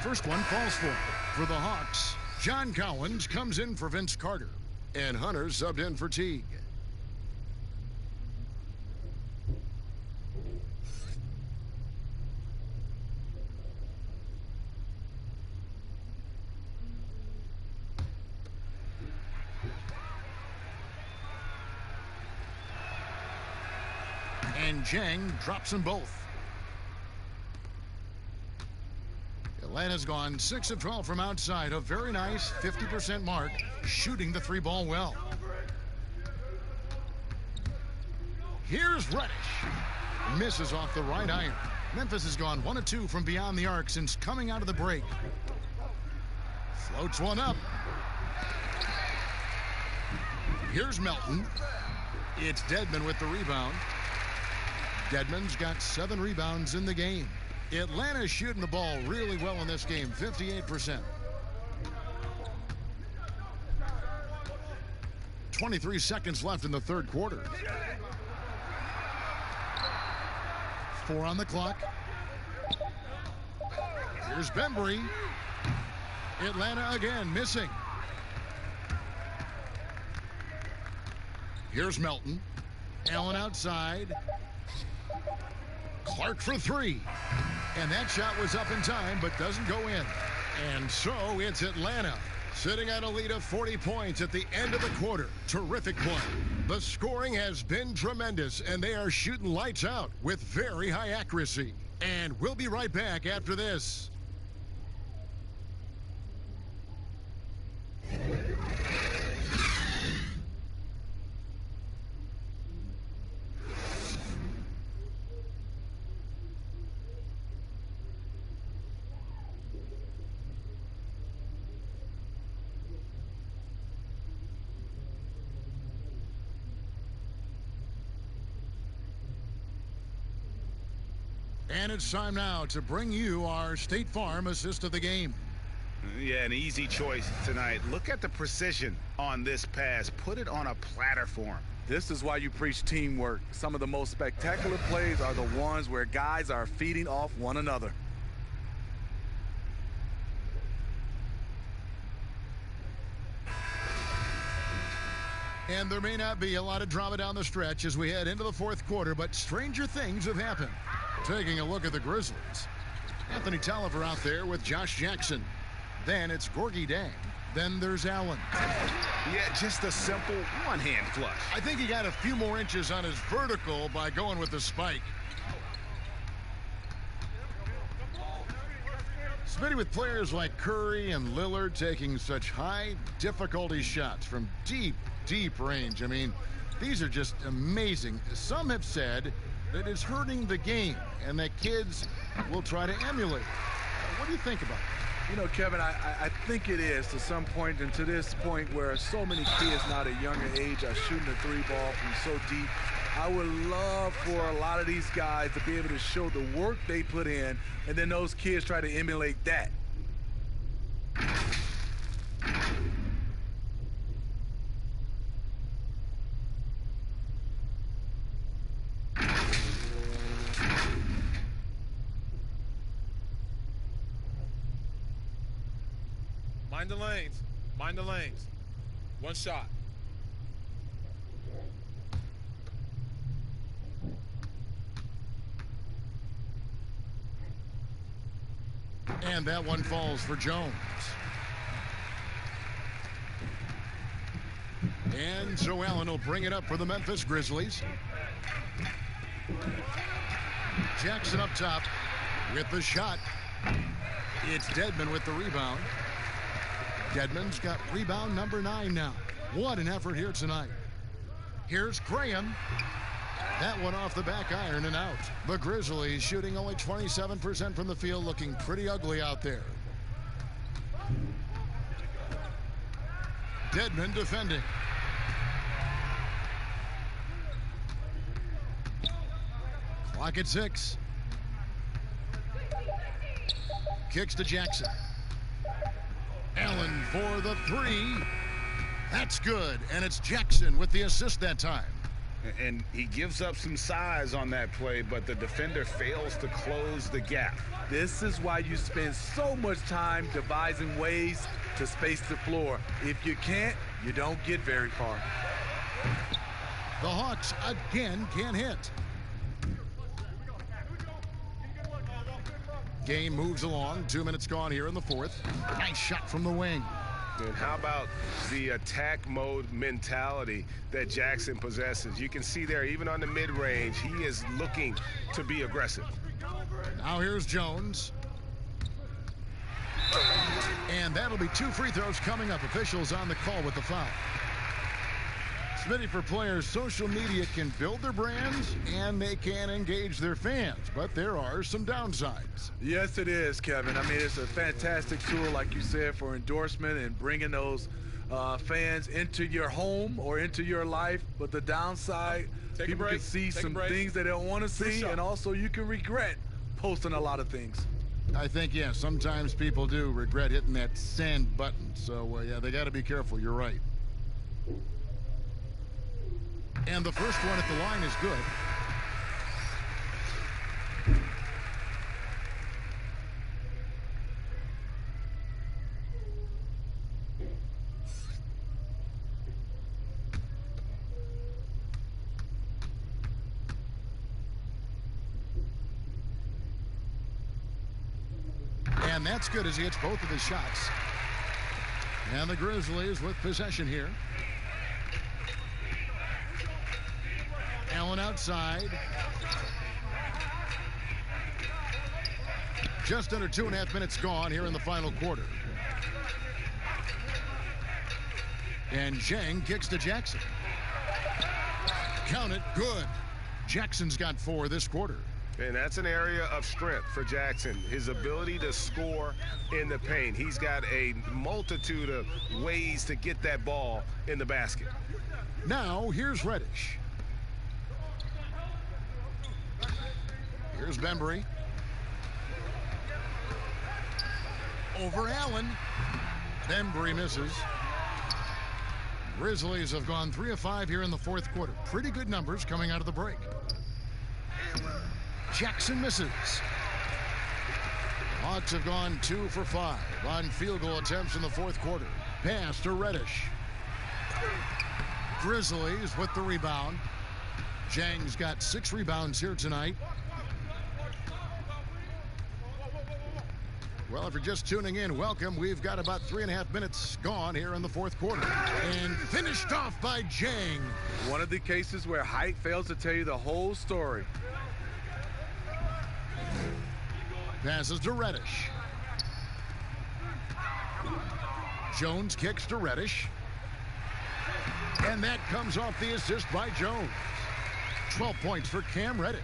Speaker 1: First one falls for the Hawks. John Collins comes in for Vince Carter. And Hunter subbed in for Teague. And Jang drops them both. Atlanta's gone 6 of 12 from outside. A very nice 50% mark, shooting the 3-ball well. Here's Reddish. Misses off the right iron. Memphis has gone 1 of 2 from beyond the arc since coming out of the break. Floats one up. Here's Melton. It's Dedmon with the rebound. Dedmon's got 7 rebounds in the game. Atlanta's shooting the ball really well in this game, 58%. 23 seconds left in the third quarter. 4 on the clock. Here's Bembry. Atlanta again missing. Here's Melton. Allen outside. Clark for 3. And that shot was up in time, but doesn't go in. And so it's Atlanta sitting on a lead of 40 points at the end of the quarter. Terrific play. The scoring has been tremendous, and they are shooting lights out with very high accuracy. And we'll be right back after this. And it's time now to bring you our State Farm assist of the game.
Speaker 7: Yeah, an easy choice tonight. Look at the precision on this pass. Put it on a platter for him.
Speaker 2: This is why you preach teamwork. Some of the most spectacular plays are the ones where guys are feeding off one another.
Speaker 1: And there may not be a lot of drama down the stretch as we head into the fourth quarter, but stranger things have happened. Taking a look at the Grizzlies. Anthony Tolliver out there with Josh Jackson. Then it's Gorgie Dang. Then there's Allen.
Speaker 7: Yeah, just a simple one-hand flush.
Speaker 1: I think he got a few more inches on his vertical by going with the spike. Smitty, with players like Curry and Lillard taking such high difficulty shots from deep range. I mean, these are just amazing. Some have said that it's hurting the game and that kids will try to emulate. What do you think about it?
Speaker 2: You know, Kevin, I think it is to some point, and to this point where so many kids now at a younger age are shooting the three ball from so deep. I would love for a lot of these guys to be able to show the work they put in, and then those kids try to emulate that.
Speaker 5: Mind the lanes. Mind the lanes. One shot.
Speaker 1: And that one falls for Jones. And so Allen will bring it up for the Memphis Grizzlies. Jackson up top with the shot. It's Dedmon with the rebound. Dedmon's got rebound number 9 now. What an effort here tonight. Here's Graham. That one off the back iron and out. The Grizzlies shooting only 27% from the field, looking pretty ugly out there. Dedmon defending. Clock at 6. Kicks to Jackson. Allen for the 3. That's good, and it's Jackson with the assist that time.
Speaker 8: And he gives up some size on that play, but the defender fails to close the gap.
Speaker 2: This is why you spend so much time devising ways to space the floor. If you can't, you don't get very far.
Speaker 1: The Hawks again can't hit. Game moves along. 2 minutes gone here in the fourth. Nice shot from the wing.
Speaker 8: And how about the attack mode mentality that Jackson possesses? You can see there, even on the mid-range, he is looking to be aggressive.
Speaker 1: Now here's Jones. And that'll be 2 free throws coming up. Officials on the call with the foul. Smitty, for players, social media can build their brands and they can engage their fans, but there are some downsides.
Speaker 2: Yes, it is, Kevin. I mean, it's a fantastic tool, like you said, for endorsement and bringing those fans into your home or into your life. But the downside, people can see some things they don't want to see, and also you can regret posting a lot of things.
Speaker 1: I think, yeah, sometimes people do regret hitting that send button. So, yeah, they got to be careful. You're right. And the first one at the line is good. And that's good as he hits both of his shots. And the Grizzlies with possession here. Allen outside. Just under 2.5 minutes gone here in the final quarter. And Zhang kicks to Jackson. Count it, good. Jackson's got 4 this quarter.
Speaker 8: And that's an area of strength for Jackson, his ability to score in the paint. He's got a multitude of ways to get that ball in the basket.
Speaker 1: Now, here's Reddish. Here's Bembry. Over Allen. Bembry misses. Grizzlies have gone 3 of 5 here in the fourth quarter. Pretty good numbers coming out of the break. Jackson misses. Hawks have gone 2 for 5 on field goal attempts in the fourth quarter. Pass to Reddish. Grizzlies with the rebound. Zhang's got 6 rebounds here tonight. Well, if you're just tuning in, welcome. We've got about 3.5 minutes gone here in the fourth quarter. And finished off by Zhang.
Speaker 2: One of the cases where height fails to tell you the whole story.
Speaker 1: Passes to Reddish. Jones kicks to Reddish. And that comes off the assist by Jones. 12 points for Cam Reddish.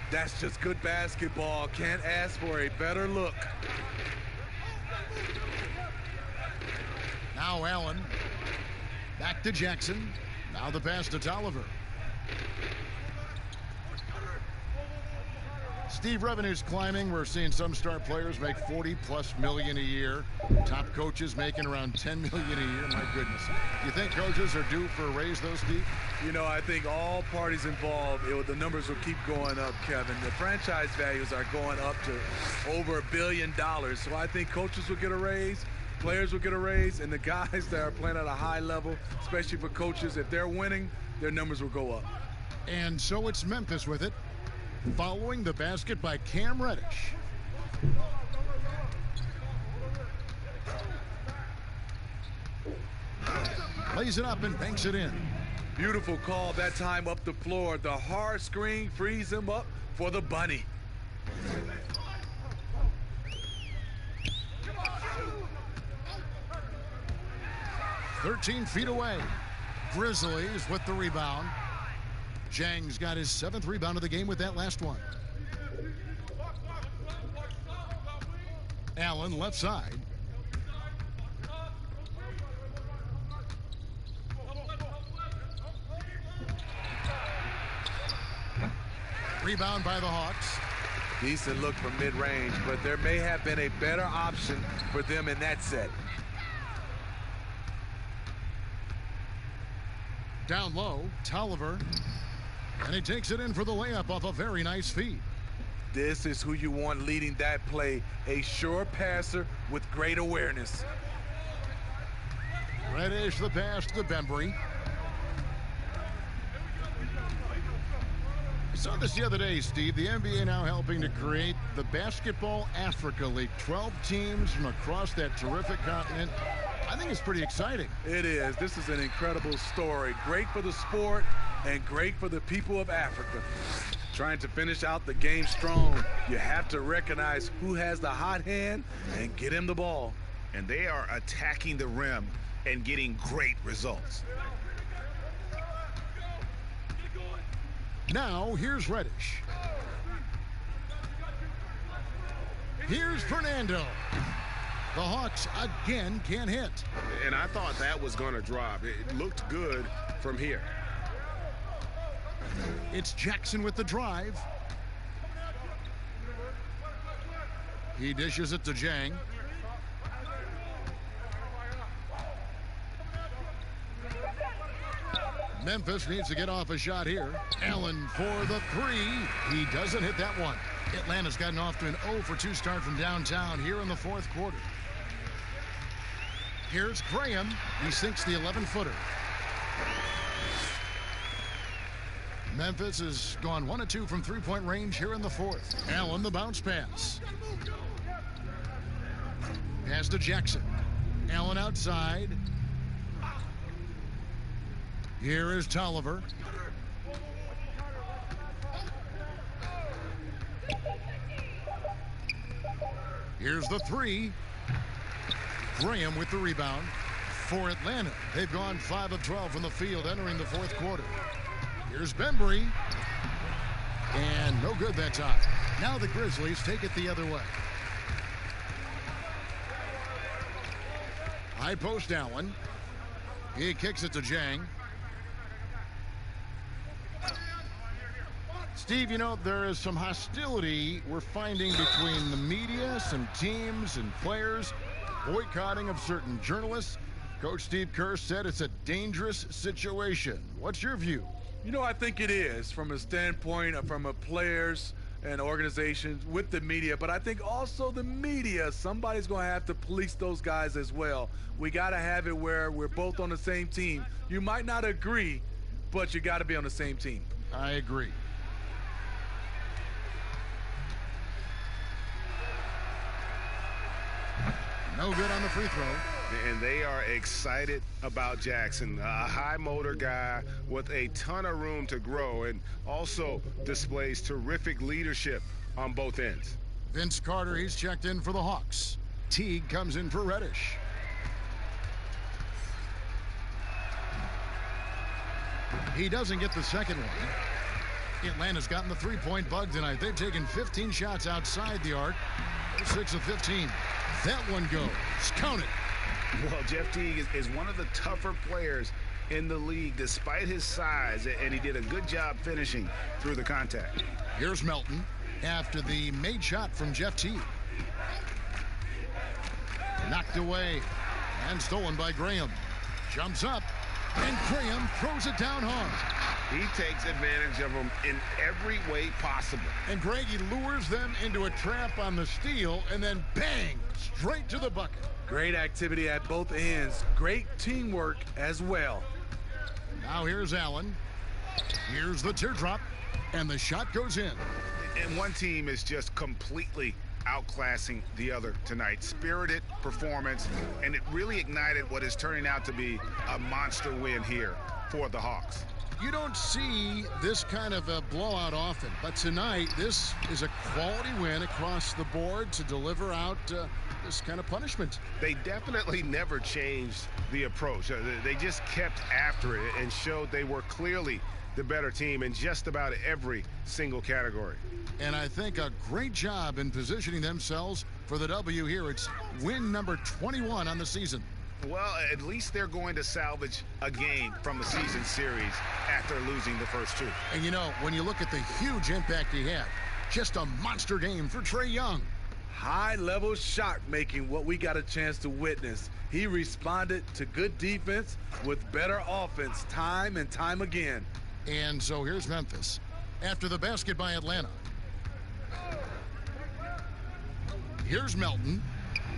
Speaker 2: That's just good basketball. Can't ask for a better look.
Speaker 1: Now Allen. Back to Jackson. Now the pass to Tolliver. Steve, revenue's climbing. We're seeing some star players make $40+ million a year. Top coaches making around $10 million a year. My goodness. Do you think coaches are due for a raise, though, Steve?
Speaker 2: You know, I think all parties involved, the numbers will keep going up, Kevin. The franchise values are going up to over $1 billion. So I think coaches will get a raise, players will get a raise, and the guys that are playing at a high level, especially for coaches, if they're winning, their numbers will go up.
Speaker 1: And so it's Memphis with it, following the basket by Cam Reddish. Plays it up and banks it in.
Speaker 2: Beautiful call that time up the floor. The hard screen frees him up for the bunny.
Speaker 1: "13 feet away. Grizzlies with the rebound. Zhang's got his 7th rebound of the game with that last one. Allen left side. Rebound by the Hawks.
Speaker 2: Decent look from mid-range, but there may have been a better option for them in that set.
Speaker 1: Down low, Tolliver. And he takes it in for the layup off a very nice feed.
Speaker 2: This is who you want leading that play. A sure passer with great awareness.
Speaker 1: Reddish the pass to Bembry. I saw this the other day, Steve. The NBA now helping to create the Basketball Africa League. 12 teams from across that terrific continent. I think it's pretty exciting.
Speaker 2: It is. This is an incredible story. Great for the sport and great for the people of Africa. Trying to finish out the game strong, you have to recognize who has the hot hand and get him the ball.
Speaker 7: And they are attacking the rim and getting great results.
Speaker 1: Now, here's Reddish. Here's Fernando. The Hawks again can't hit.
Speaker 13: And I thought that was going to drop. It looked good from here.
Speaker 1: It's Jackson with the drive. He dishes it to Zhang. Memphis needs to get off a shot here. Allen for the 3. He doesn't hit that one. Atlanta's gotten off to an 0-for-2 start from downtown here in the 4th quarter. Here's Graham. He sinks the 11-footer. Memphis has gone 1 of 2 from 3-point range here in the 4th. Allen the bounce pass. Pass to Jackson. Allen outside. Here is Tolliver. Here's the 3. Graham with the rebound for Atlanta. They've gone 5 of 12 from the field entering the 4th quarter. Here's Bembry. And no good that time. Now the Grizzlies take it the other way. High post Allen. He kicks it to Zhang. Steve, you know, there is some hostility we're finding between the media, some teams and players, boycotting of certain journalists. Coach Steve Kerr said it's a dangerous situation. What's your view?
Speaker 2: You know, I think it is from a standpoint of from a players and organizations with the media, but I think also the media, somebody's going to have to police those guys as well. We got to have it where we're both on the same team. You might not agree, but you got to be on the same team.
Speaker 1: I agree. No good on the free throw.
Speaker 13: And they are excited about Jackson, a high motor guy with a ton of room to grow and also displays terrific leadership on both ends.
Speaker 1: Vince Carter, he's checked in for the Hawks. Teague comes in for Reddish. He doesn't get the second one. Atlanta's gotten the three-point bug tonight. They've taken 15 shots outside the arc. They're 6 of 15. That one goes. Count it.
Speaker 7: Well, Jeff Teague is one of the tougher players in the league despite his size, and he did a good job finishing through the contact.
Speaker 1: Here's Melton after the made shot from Jeff Teague. Knocked away and stolen by Graham. Jumps up, and Graham throws it down hard.
Speaker 8: He takes advantage of them in every way possible.
Speaker 1: And Greg, he lures them into a trap on the steal, and then bang, straight to the bucket.
Speaker 2: Great activity at both ends. Great teamwork as well.
Speaker 1: Now here's Allen. Here's the teardrop, and the shot goes in.
Speaker 7: And one team is just completely outclassing the other tonight. Spirited performance, and it really ignited what is turning out to be a monster win here for the Hawks.
Speaker 1: You don't see this kind of a blowout often, but tonight this is a quality win across the board to deliver out this kind of punishment.
Speaker 7: They definitely never changed the approach. They just kept after it and showed they were clearly the better team in just about every single category.
Speaker 1: And I think a great job in positioning themselves for the W here. It's win number 21 on the season.
Speaker 7: Well, at least they're going to salvage a game from the season series after losing the first two.
Speaker 1: And you know, when you look at the huge impact he had, just a monster game for Trae Young.
Speaker 2: High-level shot making, what we got a chance to witness. He responded to good defense with better offense time and time again.
Speaker 1: And so here's Memphis after the basket by Atlanta. Here's Melton,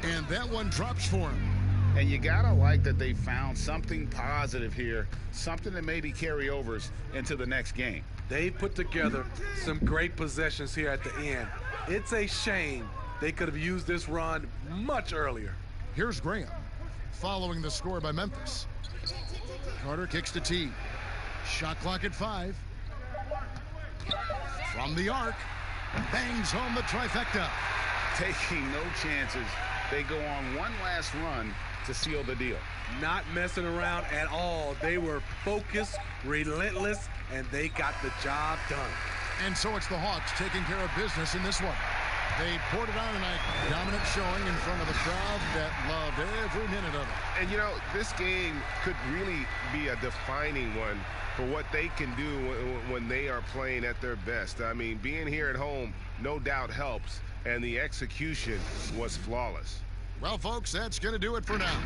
Speaker 1: and that one drops for him.
Speaker 8: And you gotta like that they found something positive here, something that maybe carry overs into the next game.
Speaker 2: They put together some great possessions here at the end. It's a shame they could have used this run much earlier.
Speaker 1: Here's Graham following the score by Memphis. Carter kicks to T. Shot clock at 5. From the arc, bangs home the trifecta.
Speaker 8: Taking no chances. They go on one last run to seal the deal.
Speaker 2: Not messing around at all. They were focused, relentless, and they got the job done.
Speaker 1: And so it's the Hawks taking care of business in this one. They poured it on tonight. Dominant showing in front of the crowd that loved every minute of it.
Speaker 13: And, you know, this game could really be a defining one for what they can do when they are playing at their best. I mean, being here at home no doubt helps, and the execution was flawless.
Speaker 1: Well, folks, that's going to do it for now.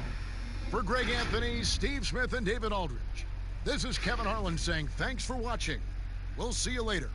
Speaker 1: For Greg Anthony, Steve Smith, and David Aldridge, this is Kevin Harlan saying thanks for watching. We'll see you later.